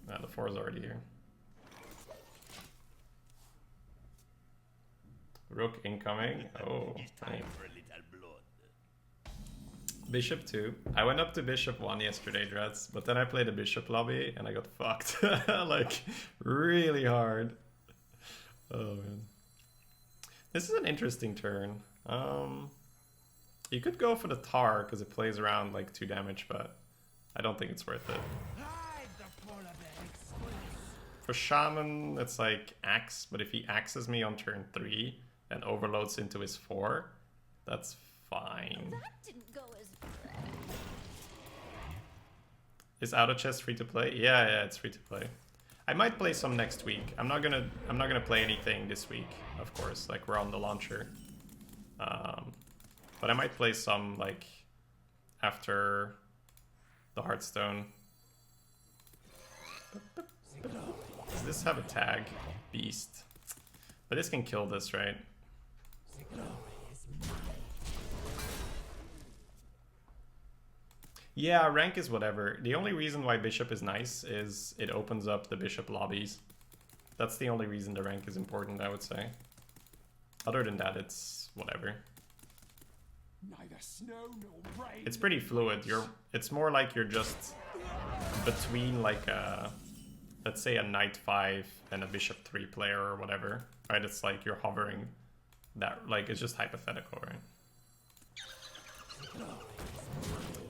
Yeah, the 4 is already here. Rook incoming. Oh, nice. Bishop 2. I went up to Bishop 1 yesterday, Dreads, but then I played a Bishop lobby and I got fucked. Like, really hard. Oh, man. This is an interesting turn. You could go for the Tar because it plays around like 2 damage, but I don't think it's worth it. For Shaman, it's like Axe, but if he axes me on turn 3 and overloads into his 4, that's fine. That didn't go as Is Auto Chess free to play? Yeah, it's free to play. I might play some next week. I'm not gonna play anything this week, of course. Like, we're on the launcher. But I might play some like after the Hearthstone. Does this have a tag? Beast. But this can kill this, right? Yeah, rank is whatever. The only reason why Bishop is nice is it opens up the Bishop lobbies. That's the only reason the rank is important, I would say. Other than that, it's whatever. Neither snow nor rain. It's pretty fluid. It's more like you're just between like a, let's say a Knight 5 and a Bishop 3 player or whatever, right? It's like you're hovering that, like, it's just hypothetical, right?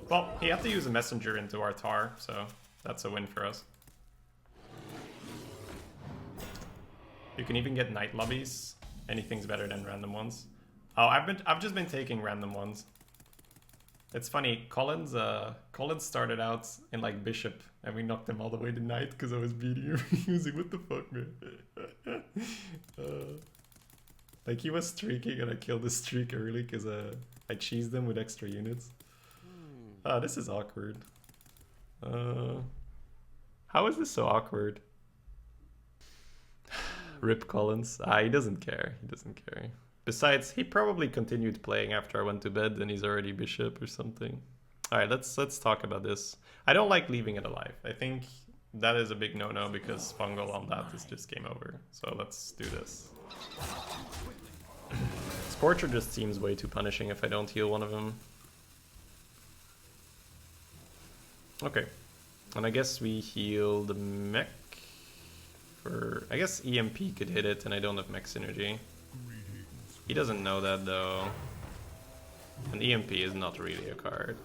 Well, he had to use a messenger into our Tar, so that's a win for us. You can even get Knight lobbies. Anything's better than random ones. Oh, I've just been taking random ones. It's funny, Collins started out in like Bishop and we knocked him all the way to Knight because I was beating him. He was like, what the fuck, man? Like, he was streaking and I killed his streak early because I cheesed him with extra units. Ah, this is awkward. How is this so awkward? Rip Collins. Ah, he doesn't care. He doesn't care. Besides, he probably continued playing after I went to bed and he's already Bishop or something. Alright, let's talk about this. I don't like leaving it alive. I think that is a big no-no because Fungal on that is just game over. So let's do this. Scorcher just seems way too punishing if I don't heal one of them. Okay. And I guess we heal the mech. I guess EMP could hit it and I don't have mech synergy. He doesn't know that though. And EMP is not really a card.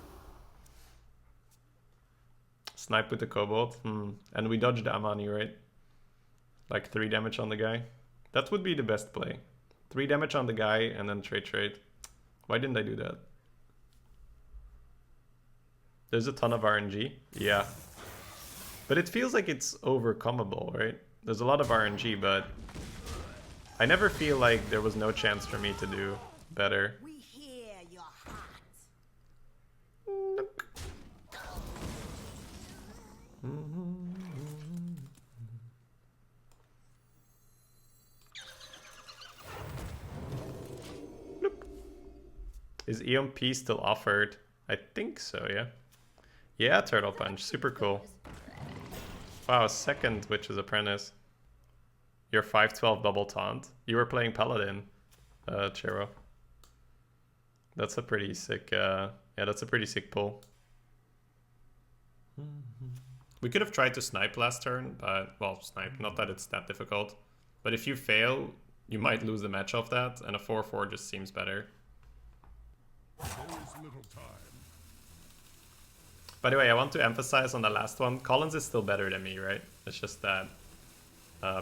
Snipe with the Cobalt. And we dodged the Amani, right? Like 3 damage on the guy. That would be the best play. 3 damage on the guy and then trade. Why didn't I do that? There's a ton of RNG. Yeah. But it feels like it's overcomable, right? There's a lot of RNG, but I never feel like there was no chance for me to do better. We hear your heart. Nope. Nope. Is EMP still offered? I think so, yeah. Yeah, Turtle Punch, super cool. Wow, second Witch's Apprentice. Your 512 double taunt. You were playing Paladin, Chero. That's a pretty sick, yeah, that's a pretty sick pull. We could have tried to snipe last turn, but, well, snipe, not that it's that difficult. But if you fail, you might lose the match off that, and a 4-4 just seems better. There is little time. By the way, I want to emphasize on the last one, Collins is still better than me, right? It's just that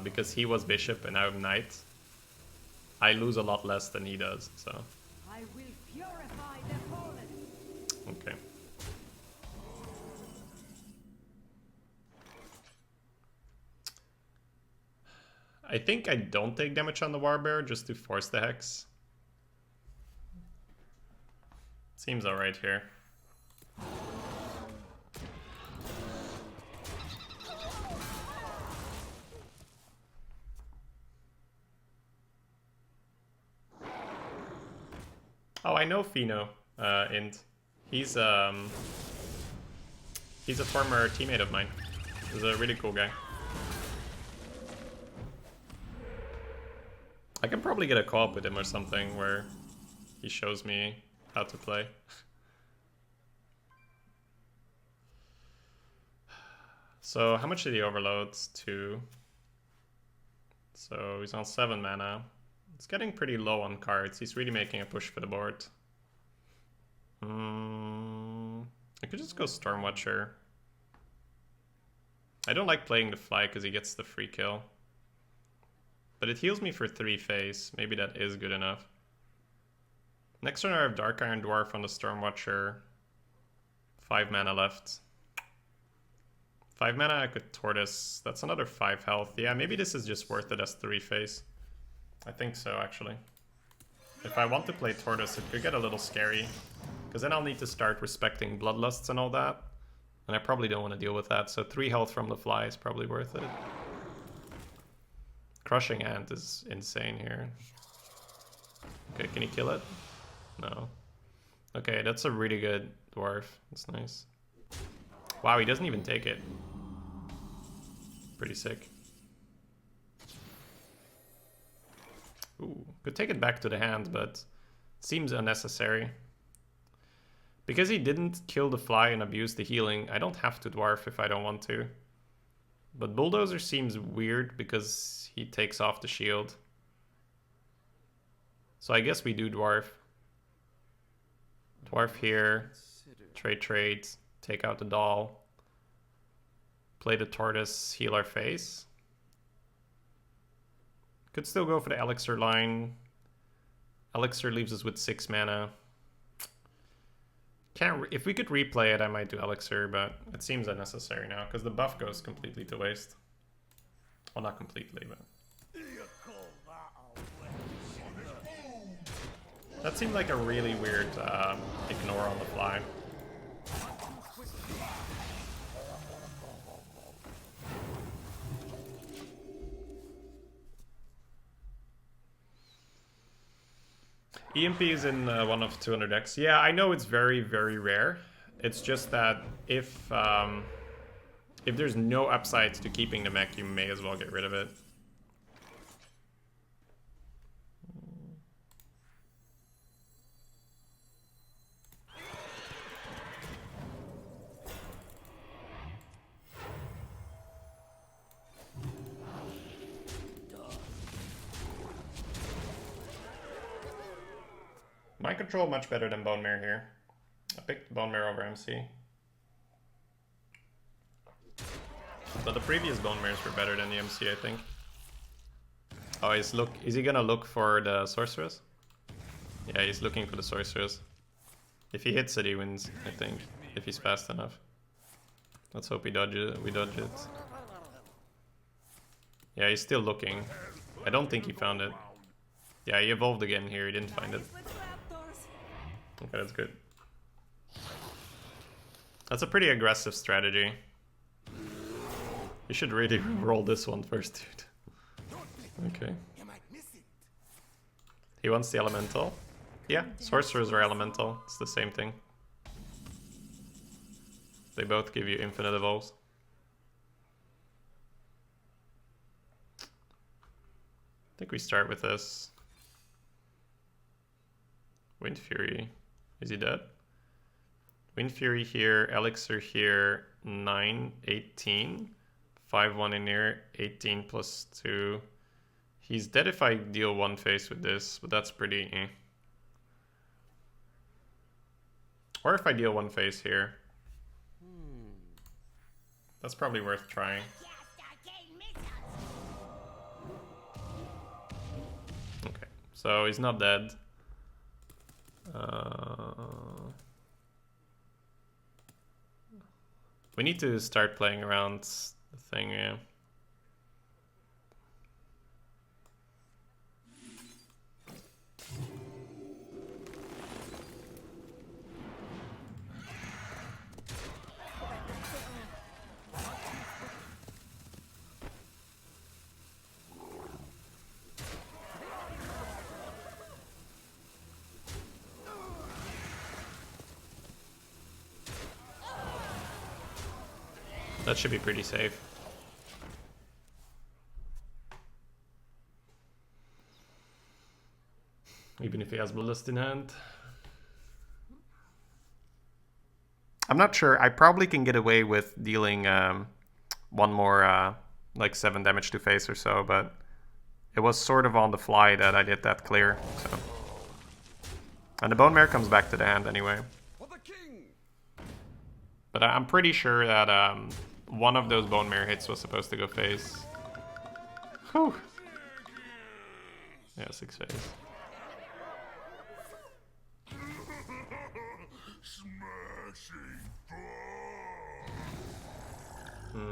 because he was bishop and I'm knight, I lose a lot less than he does, so. I will purify the fallen. Okay. I think I don't take damage on the Warbear just to force the Hex. Seems alright here. Oh, I know Fino, Int. He's a former teammate of mine. He's a really cool guy. I can probably get a co-op with him or something where he shows me how to play. So how much did he overload? 2. So he's on 7 mana. It's getting pretty low on cards. He's really making a push for the board. I could just go Stormwatcher. I don't like playing the fly because he gets the free kill. But it heals me for 3 phase. Maybe that is good enough. Next turn I have Dark Iron Dwarf on the Stormwatcher. 5 mana left. 5 mana I could Tortoise. That's another 5 health. Yeah, maybe this is just worth it as 3 phase. I think so, actually. If I want to play Tortoise, it could get a little scary. Because then I'll need to start respecting Bloodlusts and all that. And I probably don't want to deal with that. So 3 health from the fly is probably worth it. Crushing Ant is insane here. Okay, can he kill it? No. Okay, that's a really good dwarf. That's nice. Wow, he doesn't even take it. Pretty sick. Ooh, could take it back to the hand, but seems unnecessary. Because he didn't kill the fly and abuse the healing, I don't have to dwarf if I don't want to. But Bulldozer seems weird because he takes off the shield. So I guess we do dwarf. Dwarf here. Trade, take out the doll. Play the tortoise, heal our face. Could still go for the Elixir line. Elixir leaves us with 6 mana. If we could replay it, I might do Elixir, but it seems unnecessary now because the buff goes completely to waste. Well, not completely, but that seemed like a really weird ignore on the fly. EMP is in one of 200 decks. Yeah, I know it's very, very rare. It's just that if there's no upside to keeping the mech, you may as well get rid of it. Mind Control much better than Bone Mirror here. I picked Bone Mirror over MC. But the previous Bone Mirrors were better than the MC, I think. Oh, is he gonna look for the Sorceress? Yeah, he's looking for the Sorceress. If he hits it, he wins, I think. if he's fast enough. Let's hope we dodge it. Yeah, he's still looking. I don't think he found it. Yeah, he evolved again here. He didn't find it. Okay, that's good. That's a pretty aggressive strategy. You should really roll this one first, dude. Okay. He wants the elemental. Yeah, sorcerers are elemental. It's the same thing. They both give you infinite evolves. I think we start with this. Wind Fury. Is he dead? Wind Fury here, Elixir here, 9, 18. 5-1 in here, 18 plus 2. He's dead if I deal one face with this, but that's pretty eh. Or if I deal one face here. That's probably worth trying. Okay, so he's not dead. We need to start playing around the thing, yeah. That should be pretty safe. Even if he has Bloodlust in hand. I'm not sure. I probably can get away with dealing one more like 7 damage to face or so, but it was sort of on the fly that I did that clear. So. And the Bone Mare comes back to the hand anyway. But I'm pretty sure that one of those Bone Mare hits was supposed to go face. Whew. Yeah, 6 face.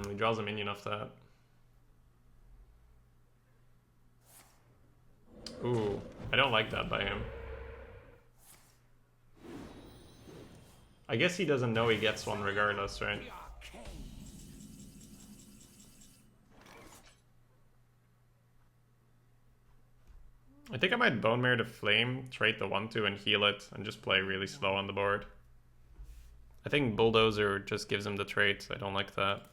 He draws a minion off that. Ooh, I don't like that by him. I guess he doesn't know he gets one regardless, right? I think I might Bone Mare the Flame, trade the 1-2 and heal it, and just play really slow on the board. I think Bulldozer just gives him the trait, I don't like that.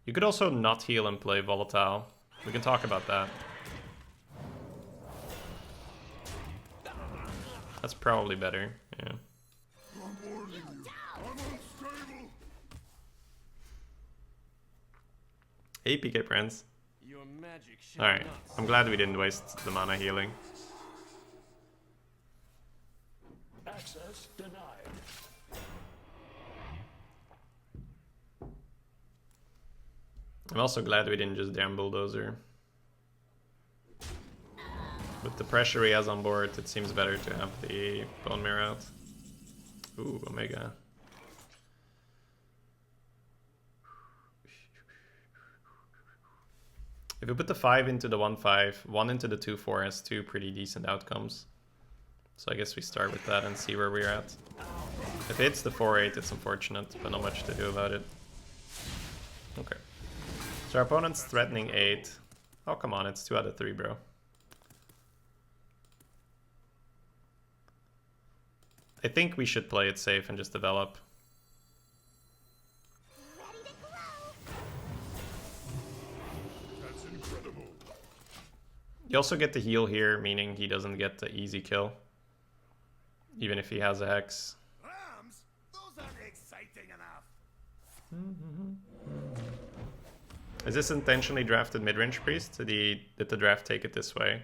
You could also not heal and play Volatile. We can talk about that. That's probably better, yeah. Hey PK Prince. Alright, I'm glad we didn't waste the mana healing. Access denied. I'm also glad we didn't just damn Bulldozer. With the pressure he has on board, it seems better to have the Bone Mare out. Ooh, Omega. If we put the 5 into the 1-5, 1 into the 2-4 has 2 pretty decent outcomes. So I guess we start with that and see where we're at. If it's the 4-8, it's unfortunate, but not much to do about it. Okay. So our opponent's threatening 8. Oh, come on, it's 2 out of 3, bro. I think we should play it safe and just develop. You also get the heal here, meaning he doesn't get the easy kill. Even if he has a Hex. Rams? Those aren't exciting enough. Is this intentionally drafted mid-range priest? Did the draft take it this way?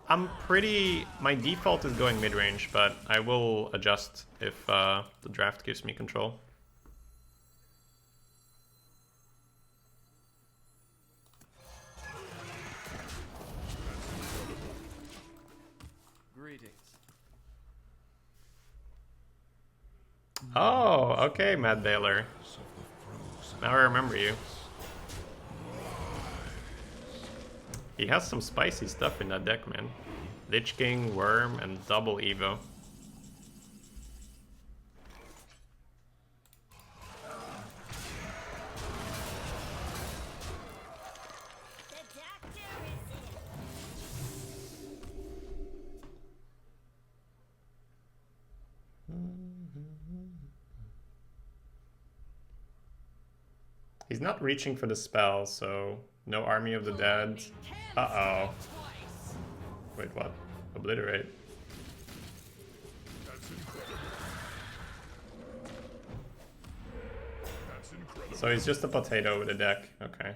My default is going mid-range, but I will adjust if the draft gives me control. Oh, okay, Mad Baylor. Now I remember you. He has some spicy stuff in that deck, man. Lich King, Worm, and double Evo. The doctor is in. He's not reaching for the spell, so no Army of the Dead. Uh-oh. Wait, what? Obliterate. That's incredible. That's incredible. So he's just a potato with a deck. Okay.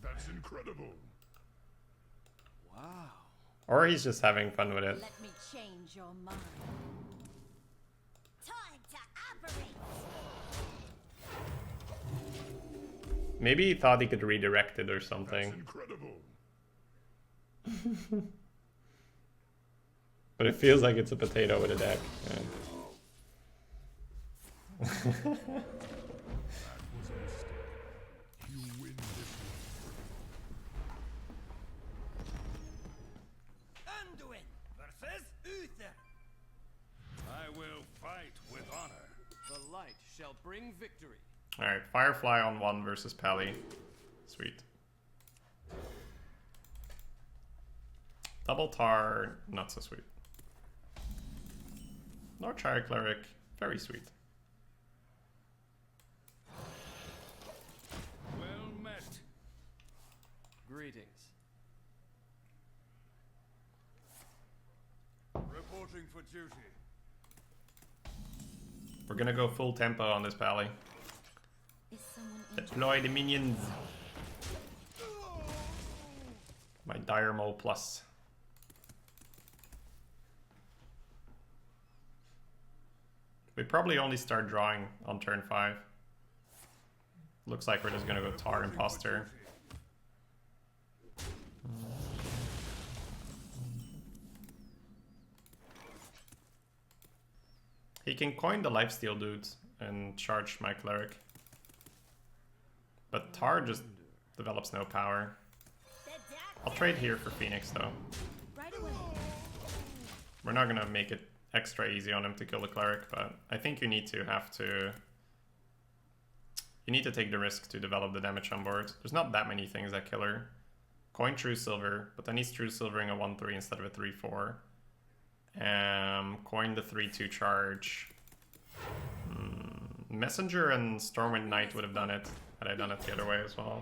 That's incredible. Wow. Or he's just having fun with it. Let me change your mind. Time to operate. Maybe he thought he could redirect it or something. That's incredible. But it feels like it's a potato with a deck. Yeah. That was a mistake. You win this one. Anduin versus Uther. I will fight with honor. The light shall bring victory. Alright, Firefly on 1 versus Pally. Sweet. Double Tar, not so sweet. Northshire Cleric, very sweet. Well met. Greetings. Reporting for duty. We're gonna go full tempo on this Pally. Is someone injured? Deploy the minions. My Dire Mole Plus. We probably only start drawing on turn 5. Looks like we're just gonna go Tar Imposter. He can coin the lifesteal dudes and charge my Cleric. But Tar just develops no power. The doctor. I'll trade here for Phoenix though. Right away. We're not gonna make it extra easy on him to kill the Cleric, but I think you need to take the risk to develop the damage on board. There's not that many things that kill her. Coin True Silver, but then he's True Silvering a 1-3 instead of a 3-4. Coin the 3-2 charge. Messenger and Stormwind Knight would have done it, had I done it the other way as well.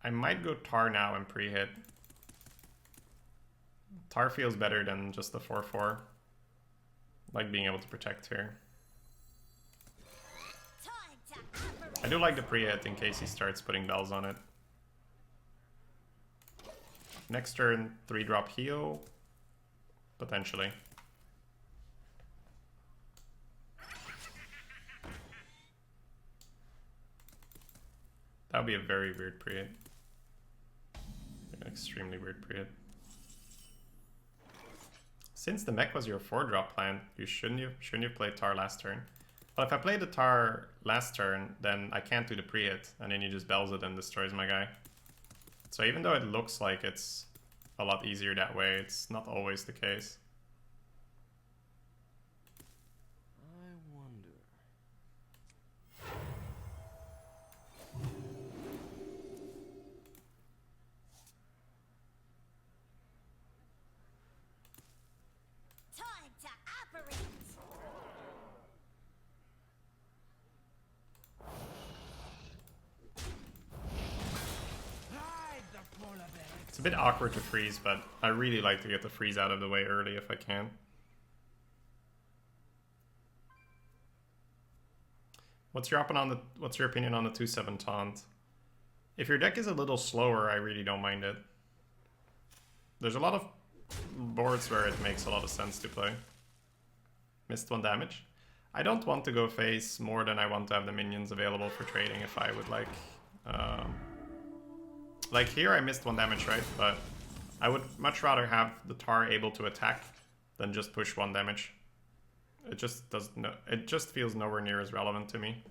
I might go Tar now and pre-hit. Tar feels better than just the 4-4. Like being able to protect here. Time to operate. I do like the pre-hit in case he starts putting bells on it. Next turn, 3-drop heal. Potentially. That would be a very weird pre-hit. An extremely weird pre-hit. Since the mech was your 4-drop plan, you shouldn't have played Tar last turn. But if I play the Tar last turn, then I can't do the pre-hit, and then he just bells it and destroys my guy. So even though it looks like it's a lot easier that way, it's not always the case. I wonder. Time to operate. It's a bit awkward to freeze, but I really like to get the freeze out of the way early if I can. What's your opinion on the 2/7 taunt? If your deck is a little slower, I really don't mind it. There's a lot of boards where it makes a lot of sense to play. Missed 1 damage. I don't want to go face more than I want to have the minions available for trading if I would like... Like here I missed 1 damage, right? But I would much rather have the Tar able to attack than just push 1 damage. It just doesn't. It just feels nowhere near as relevant to me.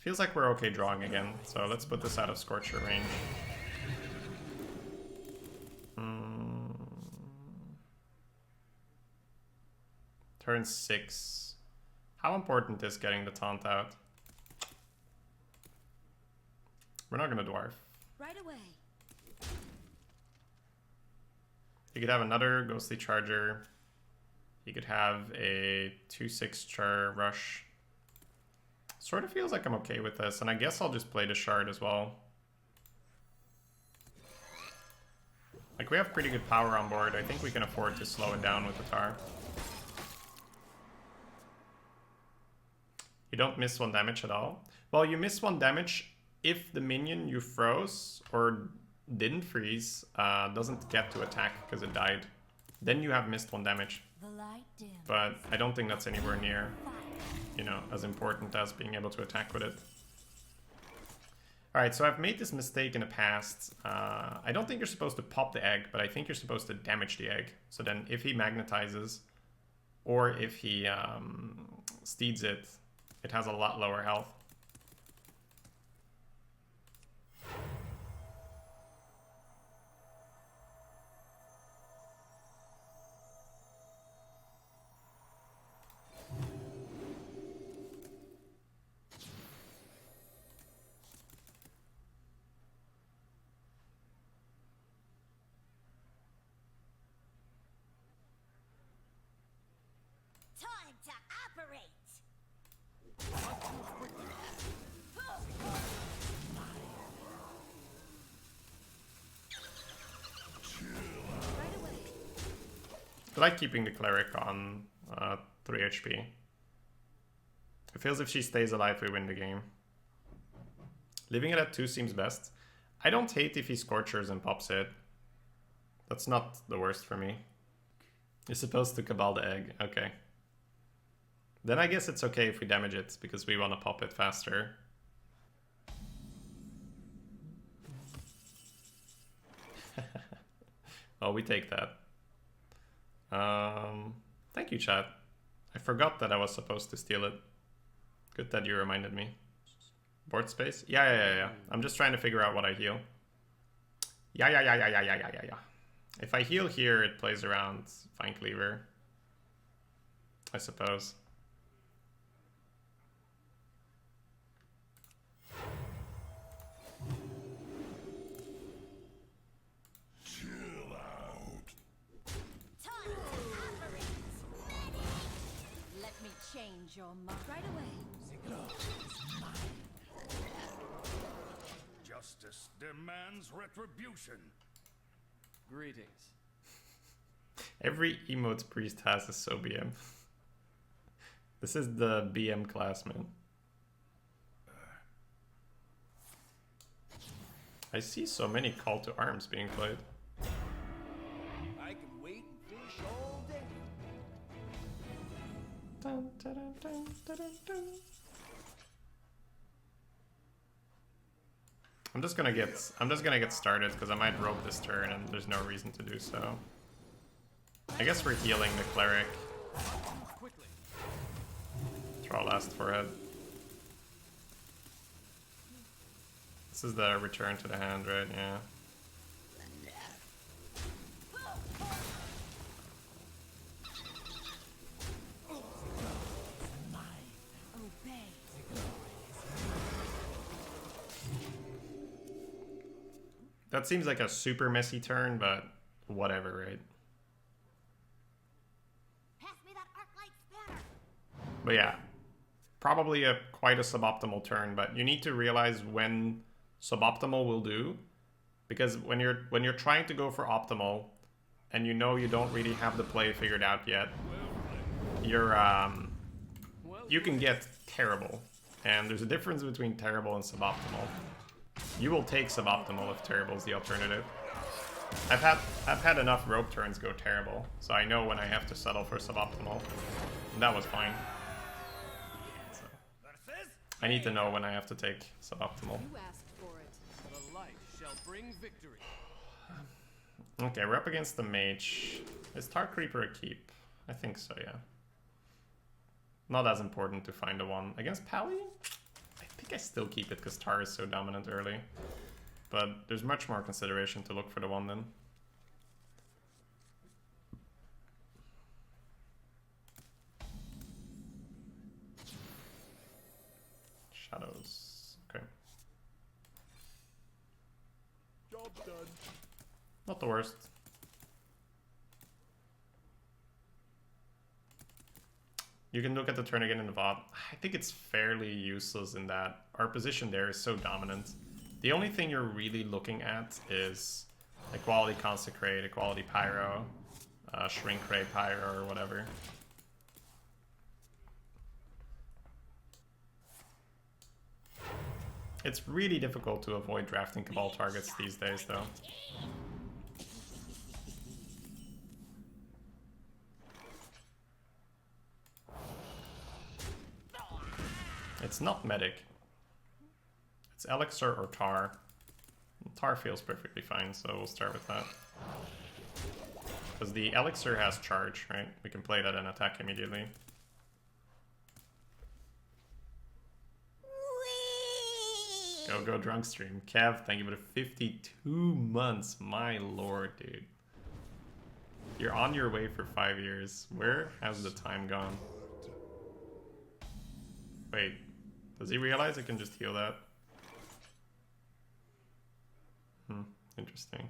Feels like we're okay drawing again, so let's put this out of Scorcher range. Turn 6. How important is getting the taunt out? We're not gonna dwarf. Right away. You could have another Ghostly Charger. You could have a 2/6 Char Rush. Sort of feels like I'm okay with this, and I guess I'll just play the Shard as well. Like, we have pretty good power on board. I think we can afford to slow it down with the Tar. You don't miss 1 damage at all. Well, you miss 1 damage if the minion you froze or didn't freeze doesn't get to attack because it died. Then you have missed 1 damage. The light dim. But I don't think that's anywhere near, you know, as important as being able to attack with it. Alright, so I've made this mistake in the past. I don't think you're supposed to pop the egg, but I think you're supposed to damage the egg. So then if he magnetizes, or if he steeds it, it has a lot lower health. Time to operate. Right away. I like keeping the Cleric on 3 HP. It feels if she stays alive, we win the game. Leaving it at 2 seems best. I don't hate if he Scorchers and pops it. That's not the worst for me. You're supposed to Cabal the egg. Okay. Then I guess it's okay if we damage it, because we want to pop it faster. Oh, we take that. Thank you, chat. I forgot that I was supposed to steal it. Good that you reminded me. Board space? Yeah. I'm just trying to figure out what I heal. Yeah. If I heal here, it plays around Fine Cleaver, I suppose. Time to operate. Let me change your mind. Right away. Justice demands retribution. Greetings. Every emotes priest has a so BM. This is the BM class, man. I see so many call to arms being played. I can wait and fish all day. Dun, dun, dun, dun, dun, dun. I'm just gonna get started because I might rogue this turn and there's no reason to do so. I guess we're healing the Cleric. Quickly. Draw last forehead. This is the return to the hand, right? Yeah. Obey. That seems like a super messy turn, but whatever, right? Pass me that arc light spanner. But yeah, probably quite a suboptimal turn, but you need to realize when suboptimal will do, because when you're trying to go for optimal and you know you don't really have the play figured out yet, you can get terrible, and there's a difference between terrible and suboptimal. You will take suboptimal if terrible is the alternative. I've had enough rope turns go terrible, so I know when I have to settle for suboptimal. And that was fine. So I need to know when I have to take suboptimal. You asked for it. shall bring victory. Okay, we're up against the mage. Is Tar Creeper a keep? I think so, yeah. Not as important to find a one. Against Pally? I think I still keep it because Tar is so dominant early. But there's much more consideration to look for the one then. Shadows. Okay. Job done. Not the worst. You can look at the turn again in the VOD. I think it's fairly useless in that our position there is so dominant. The only thing you're really looking at is Equality Consecrate, Equality Pyro, Shrink Ray Pyro, or whatever. It's really difficult to avoid drafting Cabal targets these days, though. It's not Medic. It's Elixir or Tar. Tar feels perfectly fine, so we'll start with that. Because the Elixir has charge, right? We can play that and attack immediately. Go drunk stream. Kev, thank you for the 52 months. My lord, dude. You're on your way for 5 years. Where has the time gone? Wait, does he realize I can just heal that? Interesting.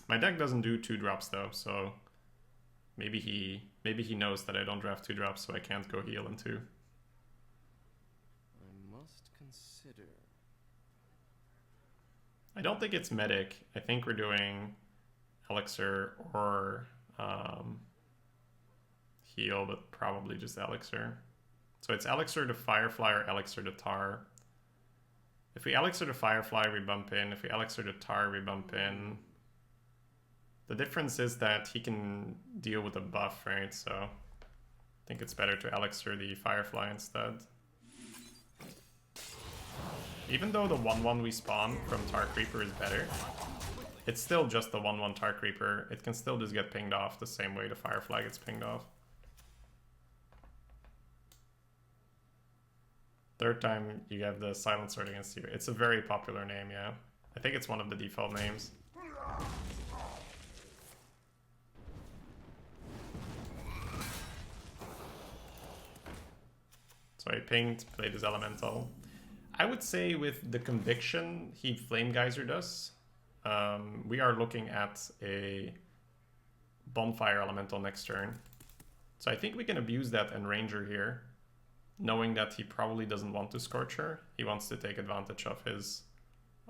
My deck doesn't do 2-drops though, so maybe he knows that I don't draft 2-drops, so I can't go heal in 2. I must consider. I don't think it's Medic. I think we're doing Elixir or heal, but probably just Elixir. So it's Elixir to Firefly or Elixir to Tar. If we Elixir to Firefly, we bump in. If we Elixir to Tar, we bump in. The difference is that he can deal with a buff, right? So I think it's better to Elixir the Firefly instead. Even though the 1-1 we spawn from Tar Creeper is better, it's still just the 1-1 Tar Creeper. It can still just get pinged off the same way the Firefly gets pinged off. Third time you have the Silent Sword against you. It's a very popular name, yeah. I think it's one of the default names. So I pinged, played his Elemental. I would say with the conviction he Flame Geyser does, we are looking at a Bonfire Elemental next turn. So I think we can abuse that and Ranger here, knowing that he probably doesn't want to Scorcher. He wants to take advantage of his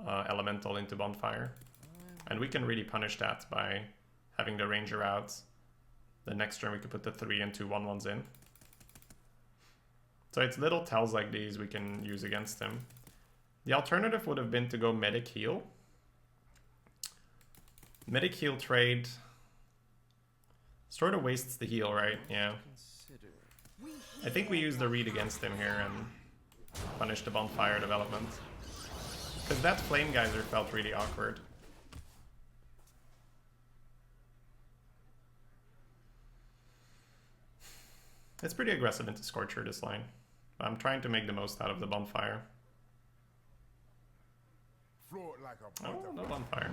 Elemental into Bonfire. And we can really punish that by having the Ranger out. The next turn we could put the 3 and 2 1-1s in. So it's little tells like these we can use against him. The alternative would have been to go Medic Heal. Medic Heal trade sort of wastes the heal, right? Yeah. I think we use the read against him here and punish the Bonfire development. Because that Flame Geyser felt really awkward. It's pretty aggressive into Scorcher this line. I'm trying to make the most out of the Bonfire. Float like a Oh, no Bonfire.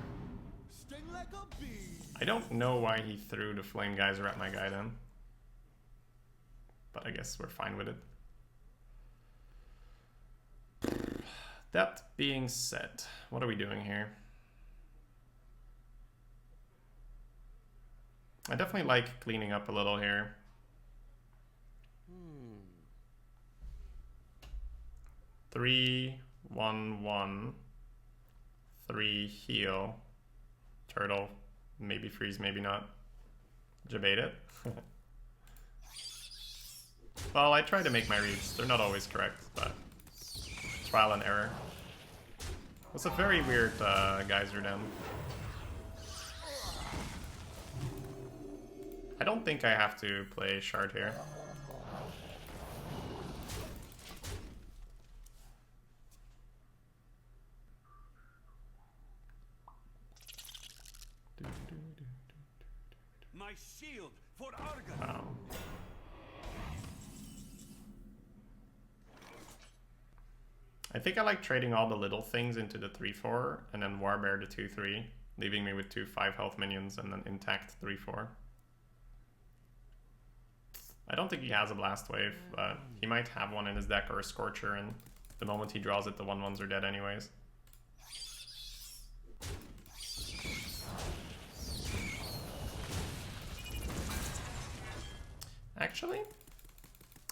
Sting like a bee. I don't know why he threw the Flame Geyser at my guy then. But I guess we're fine with it. That being said, what are we doing here? I definitely like cleaning up a little here. 3, 1, 1, 3 heal, turtle, maybe freeze, maybe not. Debate it. Well, I try to make my reads. They're not always correct, but trial and error. It's a very weird geyser then. I don't think I have to play Shard here. my shield for Argon. Wow. I think I like trading all the little things into the 3/4 and then Warbear the 2/3, leaving me with 2 5 health minions and an intact 3/4. I don't think he has a Blast Wave, but he might have one in his deck or a Scorcher, and the moment he draws it, the 1/1s are dead anyways. Actually,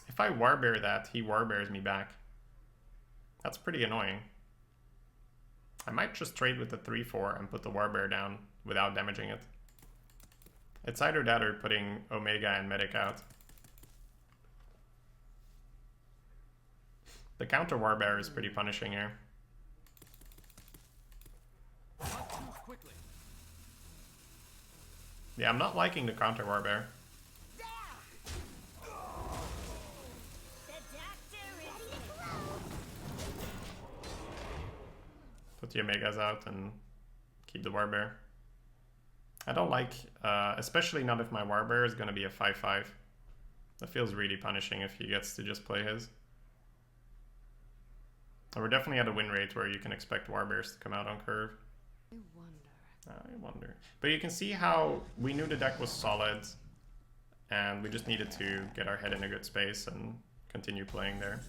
if I Warbear that, he Warbears me back. That's pretty annoying. I might just trade with the 3/4 and put the Warbear down without damaging it. It's either that or putting Omega and Medic out. The counter Warbear is pretty punishing here. Not too quickly. Yeah, I'm not liking the counter Warbear. Put the Omegas out and keep the Warbear. I don't like, especially not if my Warbear is going to be a 5/5. That feels really punishing if he gets to just play his. And we're definitely at a win rate where you can expect Warbears to come out on curve. I wonder. But you can see how we knew the deck was solid and we just needed to get our head in a good space and continue playing there.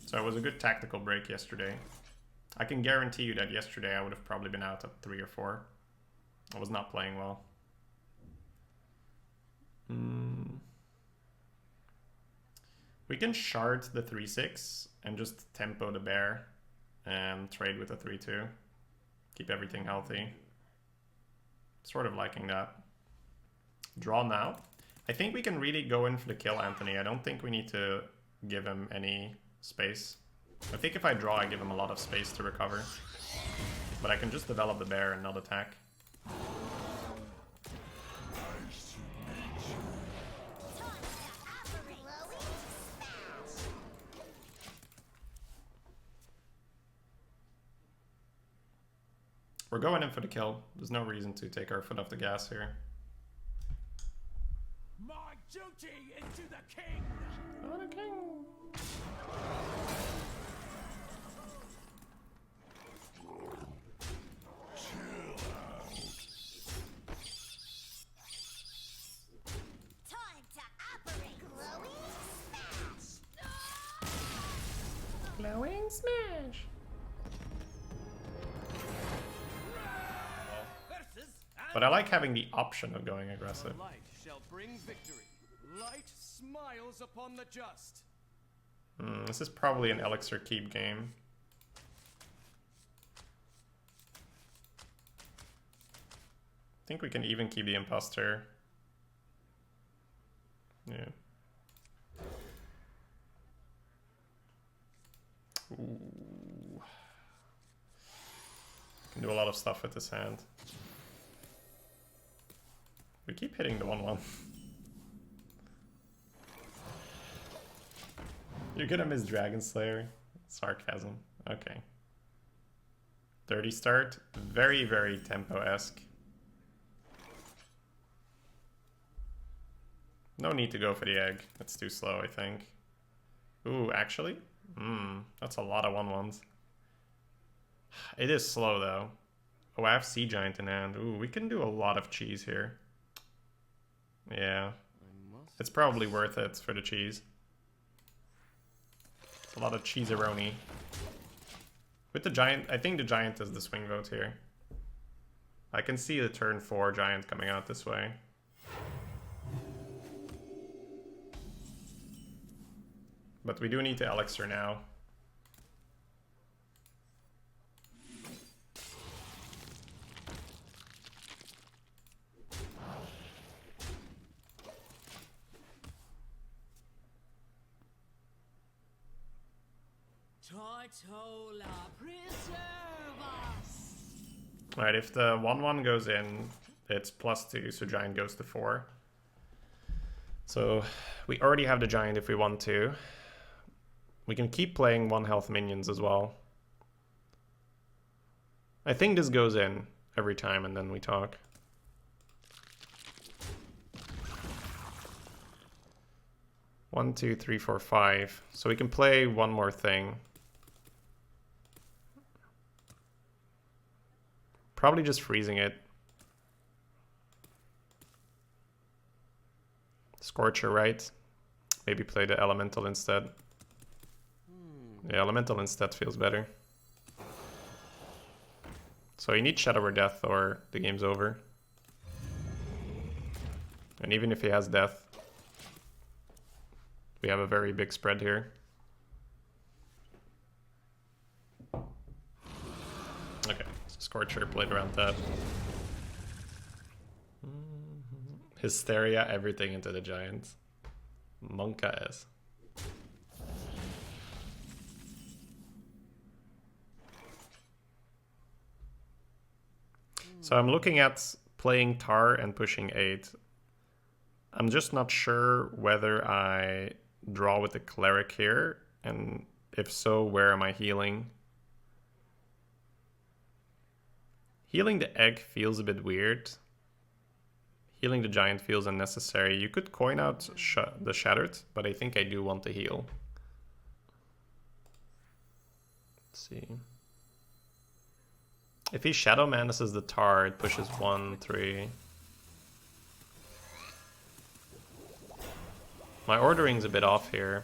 So it was a good tactical break yesterday. I can guarantee you that yesterday I would have probably been out at 3 or 4. I was not playing well. We can shard the 3/6 and just tempo the bear and trade with the 3/2. Keep everything healthy. Sort of liking that. Draw now. I think we can really go in for the kill, Anthony. I don't think we need to give him any space. I think if I draw, I give him a lot of space to recover. But I can just develop the bear and not attack. We're going in for the kill. There's no reason to take our foot off the gas here. My duty is to the king. Oh, the king. Time to operate. Glowing smash. Glowing smash. But I like having the option of going aggressive. The light shall bring victory. Light smiles upon the just. This is probably an elixir keep game. I think we can even keep the imposter. Yeah. Ooh. Can do a lot of stuff with this hand. We keep hitting the 1/1. You're gonna miss Dragon Slayer. Sarcasm. Okay. Dirty start. Very, very tempo-esque. No need to go for the egg. That's too slow, I think. Ooh, actually? That's a lot of 1/1s. It is slow, though. Oh, I have Sea Giant in hand. Ooh, we can do a lot of cheese here. Yeah. It's probably worth it for the cheese. It's a lot of cheese-a-roni. With the Giant, I think the Giant is the swing vote here. I can see the turn 4 Giant coming out this way. But we do need to elixir now. Alright, if the 1/1 goes in, it's +2, so Giant goes to 4. So we already have the Giant if we want to. We can keep playing 1 health minions as well. I think this goes in every time and then we talk. 1, 2, 3, 4, 5. So we can play one more thing. Probably just freezing it. Scorcher, right? Maybe play the elemental instead. Yeah, elemental instead feels better. So you need Shadow or Death or the game's over. And even if he has Death, we have a very big spread here. Okay, so Scorcher played around that. Hysteria, everything into the Giant. Monka is. So I'm looking at playing Tar and pushing 8. I'm just not sure whether I draw with the Cleric here, and if so, where am I healing? Healing the Egg feels a bit weird. Healing the Giant feels unnecessary. You could coin out the Shattered, but I think I do want to heal. Let's see. If he Shadow Menaces the Tar, it pushes 1, 3. My ordering's a bit off here.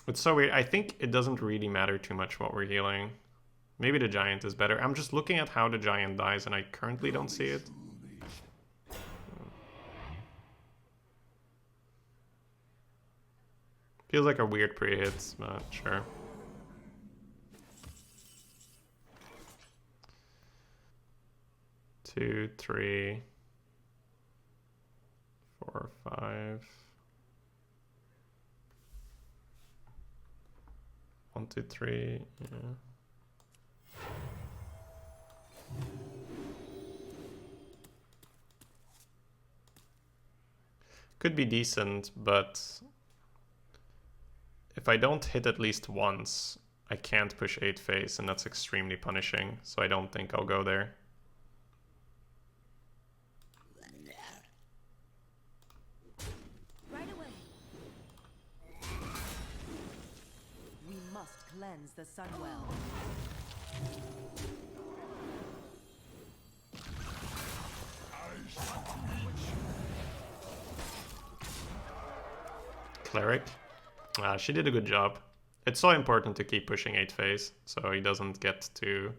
It's so weird. I think it doesn't really matter too much what we're healing. Maybe the Giant is better. I'm just looking at how the Giant dies and I currently don't see it. Feels like a weird pre-hit, but sure. Two, 3, 4, 5. 1, 2, 3. Yeah. Could be decent, but if I don't hit at least once, I can't push 8 face, and that's extremely punishing, so I don't think I'll go there. Right away. We must cleanse the Sunwell. Cleric. She did a good job. It's so important to keep pushing 8 phase, so he doesn't get to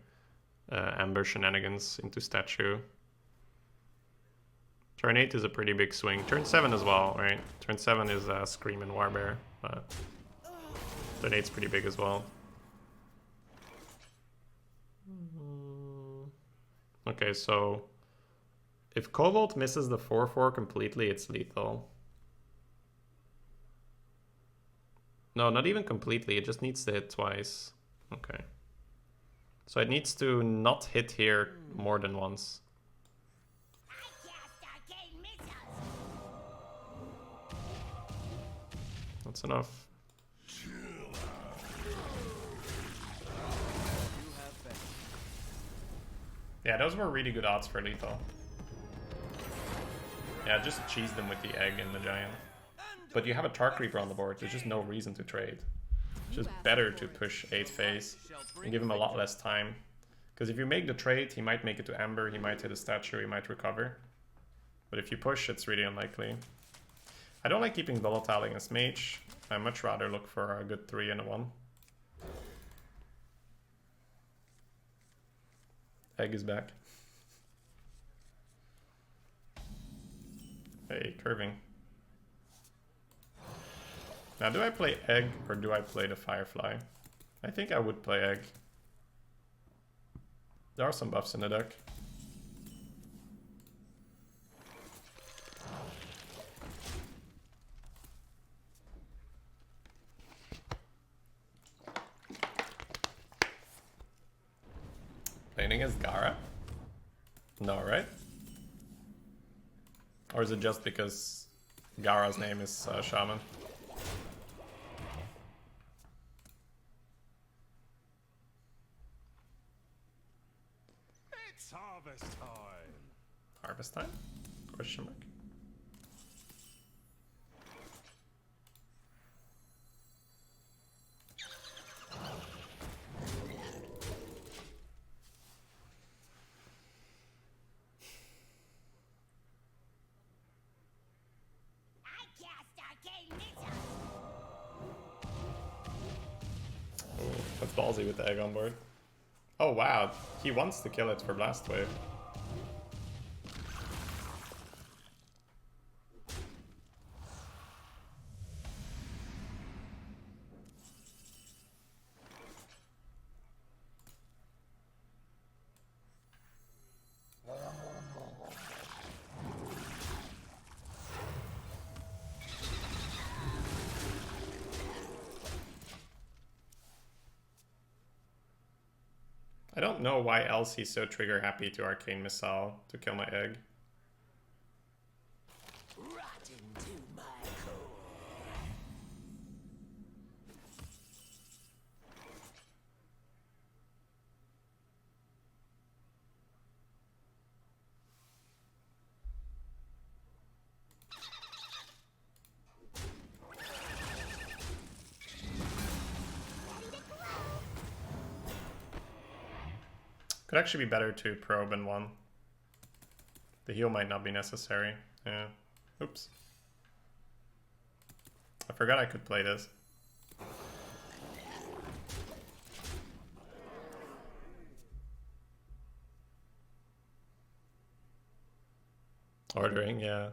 amber shenanigans into statue. Turn 8 is a pretty big swing. Turn 7 as well, right? Turn 7 is Scream and Warbear, but turn 8's pretty big as well. Okay, so if Cobalt misses the 4/4 completely, it's lethal. No, not even completely. It just needs to hit twice. Okay. So it needs to not hit here more than once. I cast arcane missiles. That's enough. Yeah, those were really good odds for lethal. Yeah, just cheese them with the Egg and the Giant. But you have a Tar Creeper on the board, there's just no reason to trade. It's just better to push 8 phase and give him a lot less time. Because if you make the trade, he might make it to Amber, he might hit a statue, he might recover. But if you push, it's really unlikely. I don't like keeping Volatile against Mage. I'd much rather look for a good 3 and a 1. Egg is back. Hey, curving. Now, do I play Egg or do I play the Firefly? I think I would play Egg. There are some buffs in the deck. Playing against Gara? No, right? Or is it just because Gara's name is Shaman? It's harvest time. Harvest time? Question mark. I cast arcane missiles. Oh, that's ballsy with the egg on board. Oh wow, he wants to kill it for Blast Wave. I don't know why else he's so trigger happy to Arcane Missile to kill my egg. Rotten to my core. Could actually be better to probe in one. The heal might not be necessary. Yeah. Oops. I forgot I could play this. Ordering, yeah.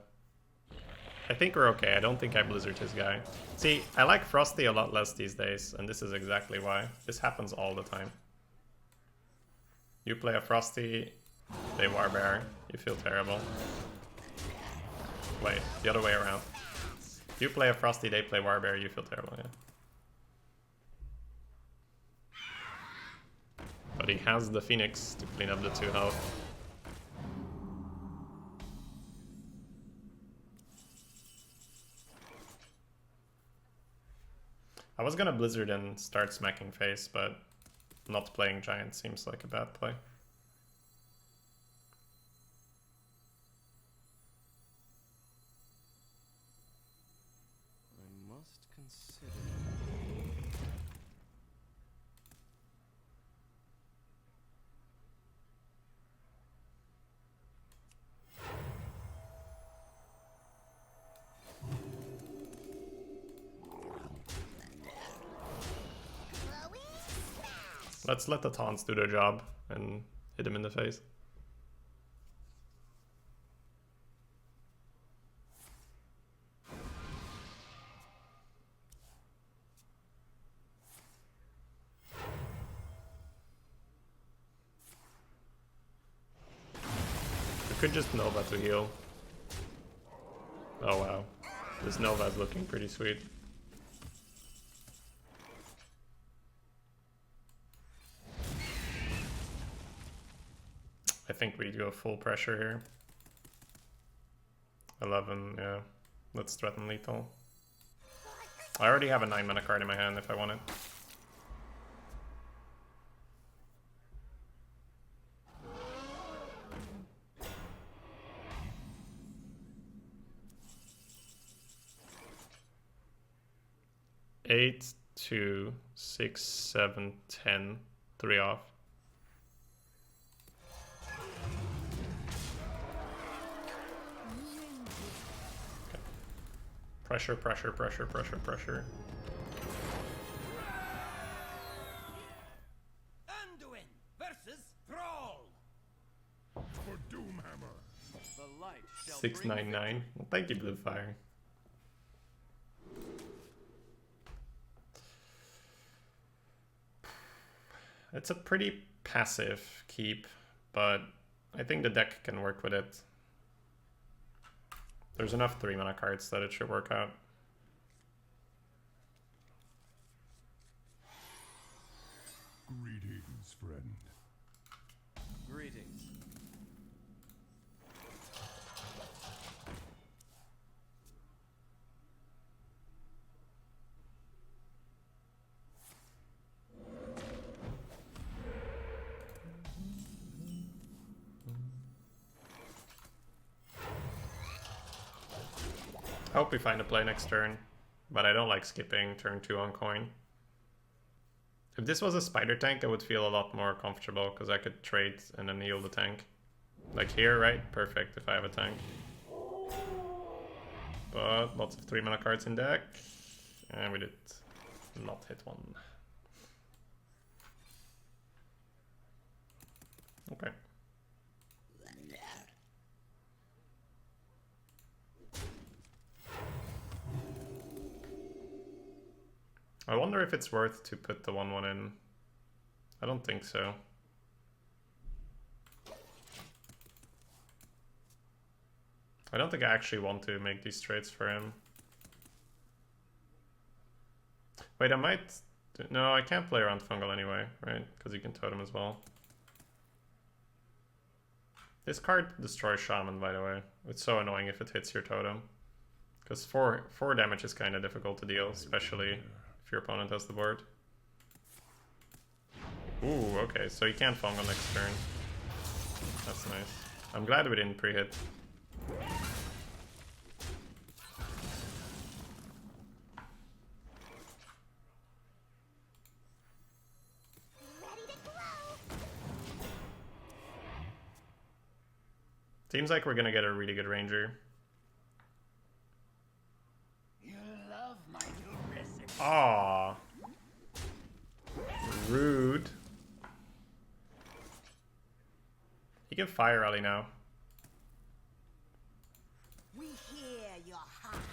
I think we're okay. I don't think I blizzard his guy. See, I like Frosty a lot less these days, and this is exactly why. This happens all the time. You play a Frosty, they Warbear, you feel terrible. Wait, the other way around. You play a Frosty, they play Warbear, you feel terrible, yeah. But he has the Phoenix to clean up the 2 health. I was gonna Blizzard and start smacking face, but not playing Giant seems like a bad play. I must consider. Let's let the taunts do their job and hit him in the face. We could just Nova to heal. Oh wow. This Nova is looking pretty sweet. I think we go full pressure here. 11, yeah. Let's threaten lethal. I already have a 9 mana card in my hand if I want it. Eight, 2, 6, 7, 10, 3 off. Pressure, pressure, pressure, pressure, pressure. Anduin versus Thrall. For Doomhammer. The light shall 699. Well, thank you, Bluefire. It's a pretty passive keep, but I think the deck can work with it. There's enough 3 mana cards that it should work out. Greetings, friend. Greetings. I hope we find a play next turn, but I don't like skipping turn 2 on coin. If this was a spider tank, I would feel a lot more comfortable because I could trade and then heal the tank. Like here, right? Perfect if I have a tank. But lots of 3 mana cards in deck, and we did not hit one. Okay. I wonder if it's worth to put the 1/1 in. I don't think so. I don't think I actually want to make these trades for him. Wait, I might... No, I can't play around Fungal anyway, right? Because you can totem as well. This card destroys Shaman, by the way. It's so annoying if it hits your totem. Because 4 damage is kind of difficult to deal, especially if your opponent has the board. Ooh, okay, so you can't Fungal next turn. That's nice. I'm glad we didn't pre-hit. Seems like we're gonna get a really good ranger. You love my new recipe. Aww. Rude. You can fire rally now. We hear your heart.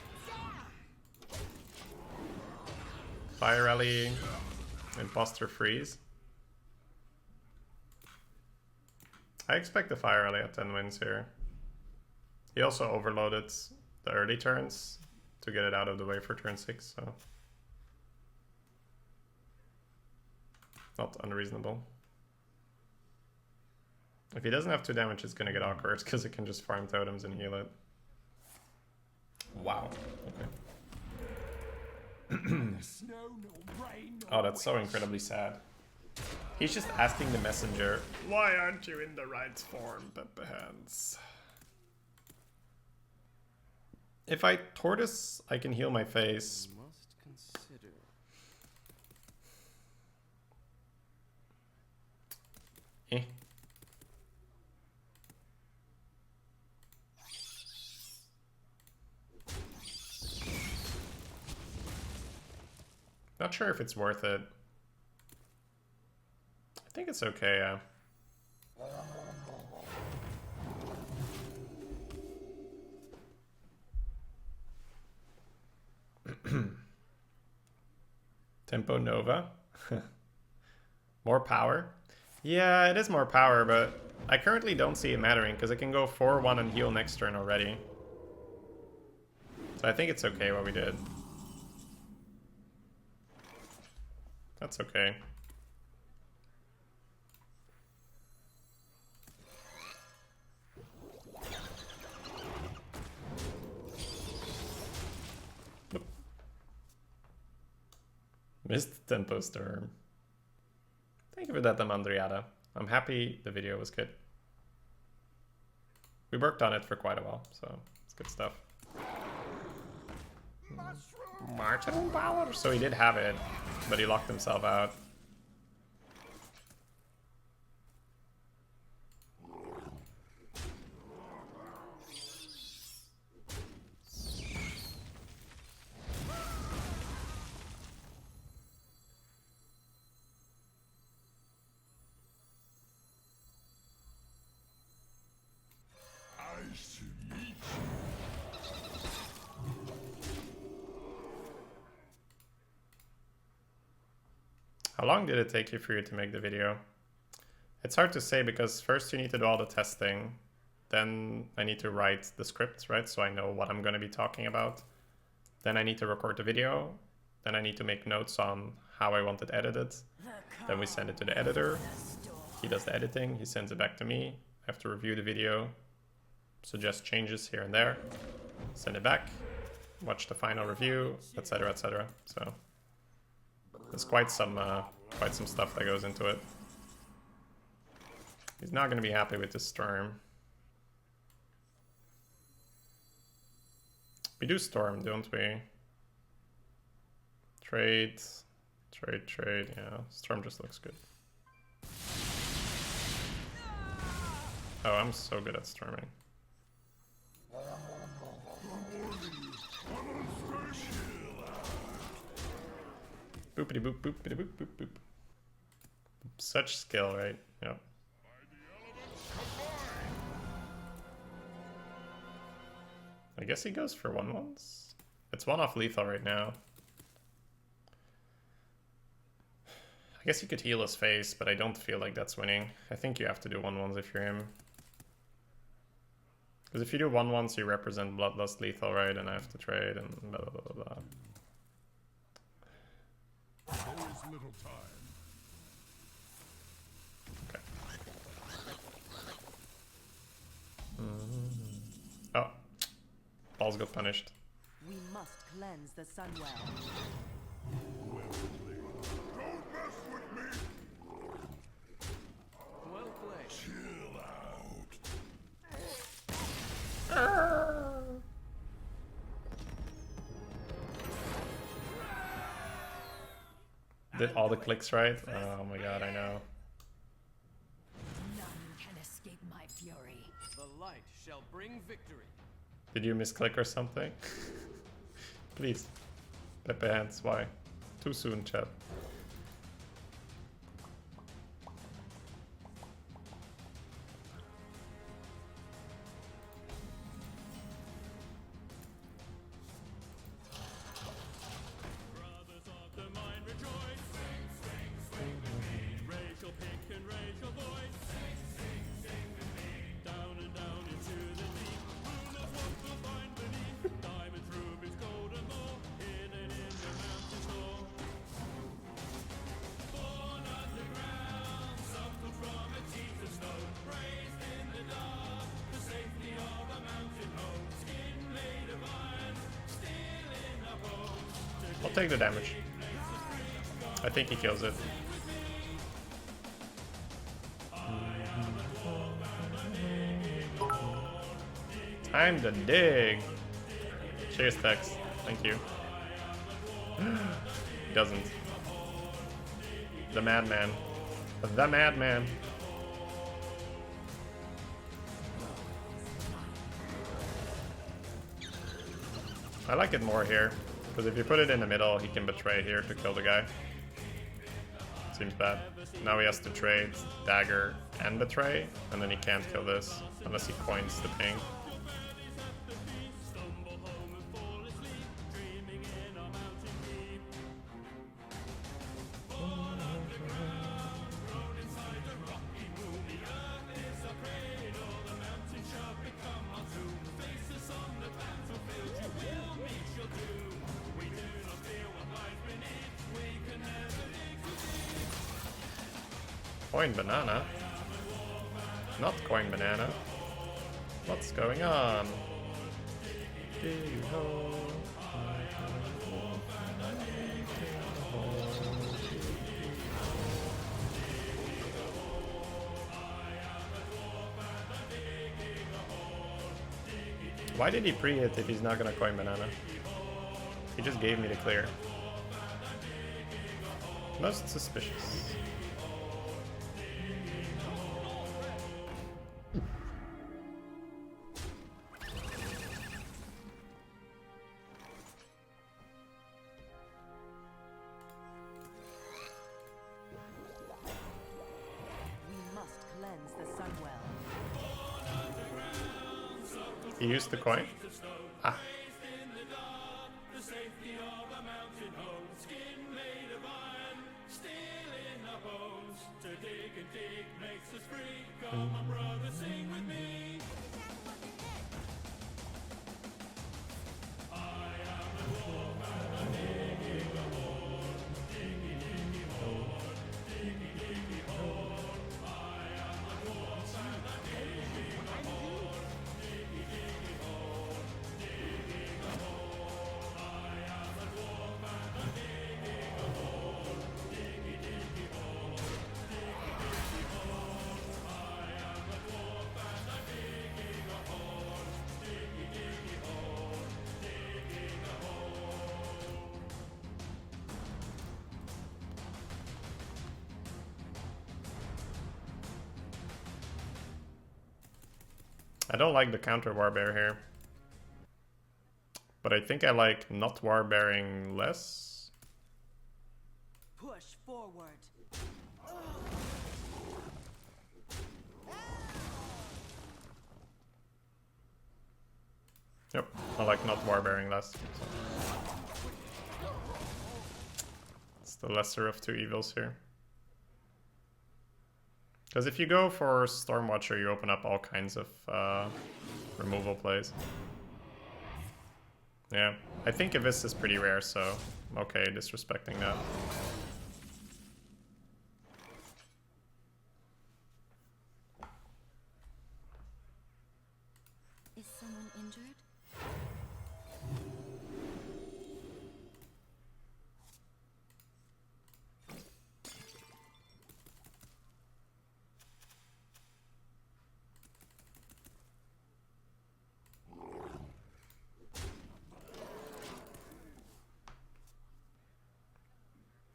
Fire rally. Imposter freeze. I expect the fire rally at 10 wins here. He also overloaded the early turns to get it out of the way for turn 6, so not unreasonable. If he doesn't have 2 damage, it's gonna get awkward because it can just farm totems and heal it. Wow. Okay. Oh, that's so incredibly sad. He's just asking the messenger, why aren't you in the right form, Pepe Hands? If I tortoise, I can heal my face. Must consider. Eh. Not sure if it's worth it. I think it's okay, yeah. Tempo Nova. More power. Yeah, it is more power, but I currently don't see it mattering because I can go 4-1 and heal next turn already. So I think it's okay what we did. That's okay. Missed Tempo Storm. Thank you for that, Amandriata. I'm happy the video was good. We worked on it for quite a while, so it's good stuff. Mushroom power! So he did have it, but he locked himself out. How long did it take you for you to make the video? It's hard to say because first you need to do all the testing, then I need to write the script, right? So I know what I'm going to be talking about. Then I need to record the video. Then I need to make notes on how I want it edited. Then we send it to the editor. He does the editing. He sends it back to me. I have to review the video, suggest changes here and there, send it back, watch the final review, etc., etc. So there's quite some stuff that goes into it. He's not going to be happy with this storm. We do storm, don't we? Trade, trade. Yeah, storm just looks good. Oh, I'm so good at storming. Boopity boop, boopity boop, boop, boop. Such skill, right? Yep. I guess he goes for 1/1s. It's 1 off lethal right now. I guess he could heal his face, but I don't feel like that's winning. I think you have to do 1/1s if you're him. Because if you do 1/1s, you represent Bloodlust lethal, right? And I have to trade and blah blah blah blah. There is little time. Okay. Oh. Balls got punished. We must cleanse the Sunwell. Don't mess with me! Well played. Chill out. Did all the clicks right? Oh my god, I know. None can escape my fury. The light shall bring victory. Did you misclick or something? Please. Pepe hands, why? Too soon, chat. I'll take the damage. I think he kills it. Time to dig. Cheers, Tex. Thank you. He doesn't. The madman. The madman. I like it more here. Because if you put it in the middle, he can betray here to kill the guy. Seems bad. Now he has to trade dagger and betray, and then he can't kill this unless he coins the ping. Coin banana? Not coin banana. What's going on? Why did he pre-hit if he's not gonna coin banana? He just gave me the clear. Most suspicious. He used the coin? Ah. I don't like the counter warbear here. But I think I like not warbearing less. Push forward. Yep, I like not warbearing less. It's the lesser of two evils here. Because if you go for Stormwatcher, you open up all kinds of removal plays. Yeah, I think Abyss is pretty rare, so I'm okay disrespecting that. Is someone injured?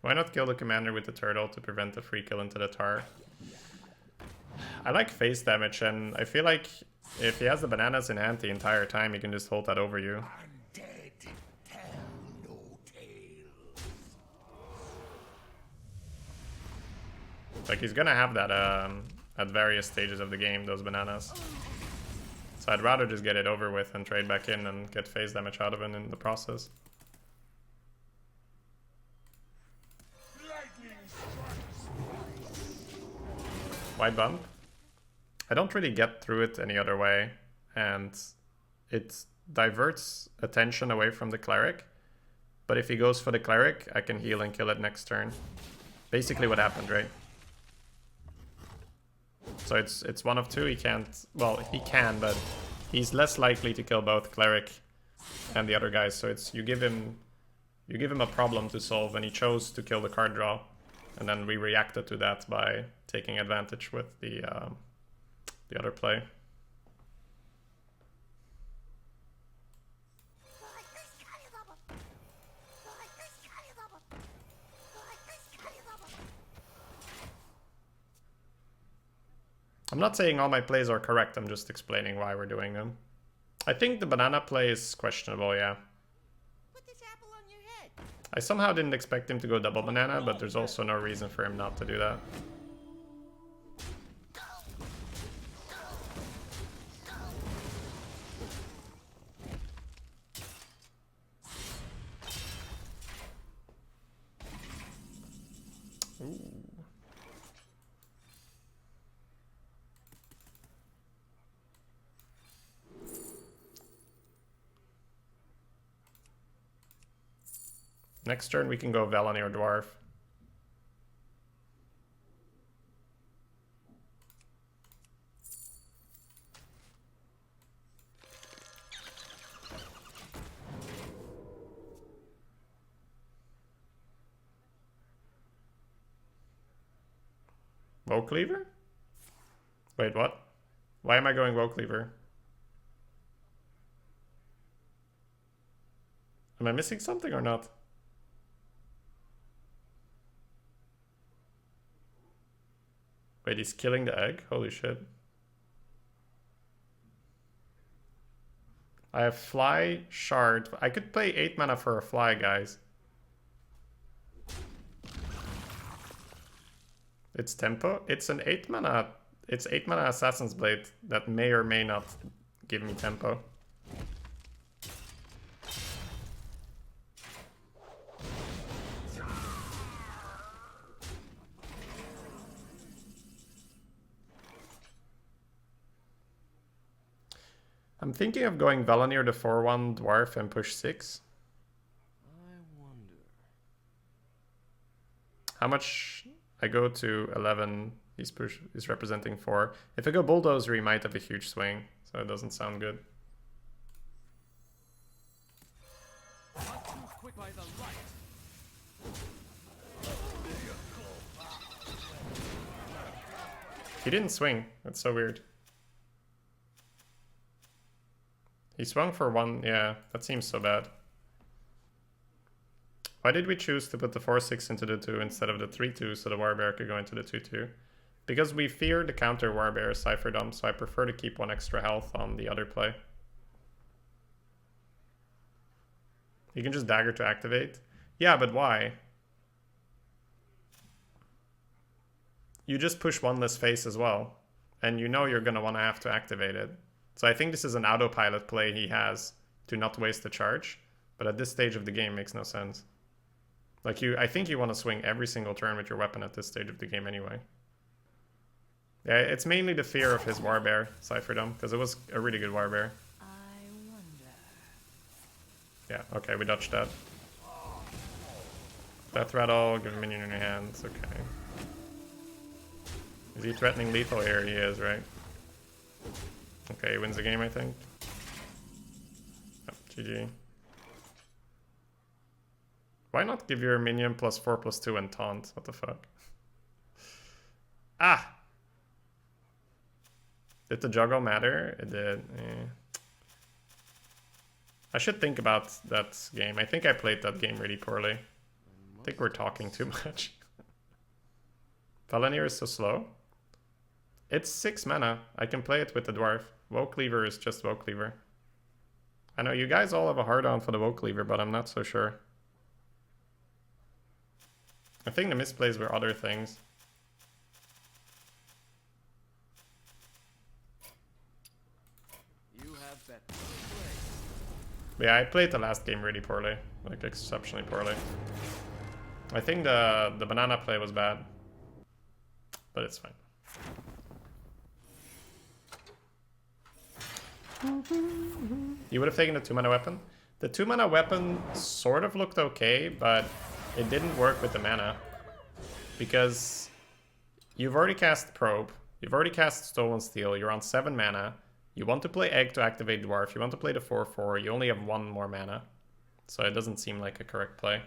Why not kill the commander with the turtle to prevent the free kill into the tar? I like face damage, and I feel like if he has the bananas in hand the entire time, he can just hold that over you. Undead tell no tales. Like, he's gonna have that at various stages of the game, those bananas. So I'd rather just get it over with and trade back in and get face damage out of it in the process. Why bump? I don't really get through it any other way, and it diverts attention away from the cleric. But if he goes for the cleric, I can heal and kill it next turn. Basically what happened, right? So it's one of two. He can't, well, he can, but he's less likely to kill both cleric and the other guys. So it's you give him a problem to solve, and he chose to kill the card draw. And then we reacted to that by taking advantage with the other play. I'm not saying all my plays are correct, I'm just explaining why we're doing them. I think the banana play is questionable, yeah. Put this apple on your head. I somehow didn't expect him to go double banana, but there's also no reason for him not to do that. Ooh. Next turn we can go Velani or Dwarf. Woe Cleaver? Wait, what? Why am I going Woe Cleaver? Am I missing something or not? Wait, he's killing the egg? Holy shit. I have Fly, Shard. I could play 8 mana for a Fly, guys. It's tempo. It's an 8 mana. It's 8 mana Assassin's Blade that may or may not give me tempo. I'm thinking of going Velanir the 4/1 Dwarf and push 6. I wonder. How much? I go to 11. He's representing 4. If I go Bulldozer, he might have a huge swing, so it doesn't sound good. Not too quick by the light. He didn't swing. That's so weird. He swung for 1. Yeah, that seems so bad. Why did we choose to put the 4/6 into the 2 instead of the 3/2 so the Warbear could go into the 2/2? because we fear the counter Warbear Cypherdom, so I prefer to keep 1 extra health on the other play. You can just dagger to activate. Yeah, but why? You just push 1 less face as well. And you know you're going to want to have to activate it. So I think this is an autopilot play he has to not waste the charge. But at this stage of the game, makes no sense. Like I think you want to swing every single turn with your weapon at this stage of the game anyway. Yeah, it's mainly the fear of his Warbear Cypherdom, because it was a really good Warbear. I wonder. Yeah, okay, we dodged that. Death Rattle, give a minion in your hands, okay. Is he threatening lethal here? He is, right? Okay, he wins the game, I think. Oh, GG. Why not give your minion +4/+2 and taunt? What the fuck? Ah! Did the juggle matter? It did. I should think about that game. I think I played that game really poorly. I think we're talking too much. Palanir is so slow. It's 6 mana. I can play it with the dwarf. Woe Cleaver is just Woe Cleaver. I know you guys all have a hard on for the Woe Cleaver, but I'm not so sure. I think the misplays were other things. You have bet. But yeah, I played the last game really poorly. Like, exceptionally poorly. I think the banana play was bad. But it's fine. You would have taken the 2-mana weapon? The 2-mana weapon sort of looked okay, but it didn't work with the mana. Because you've already cast Probe, you've already cast Stolen Steel, you're on 7 mana, you want to play Egg to activate Dwarf, you want to play the 4/4, you only have 1 more mana. So it doesn't seem like a correct play.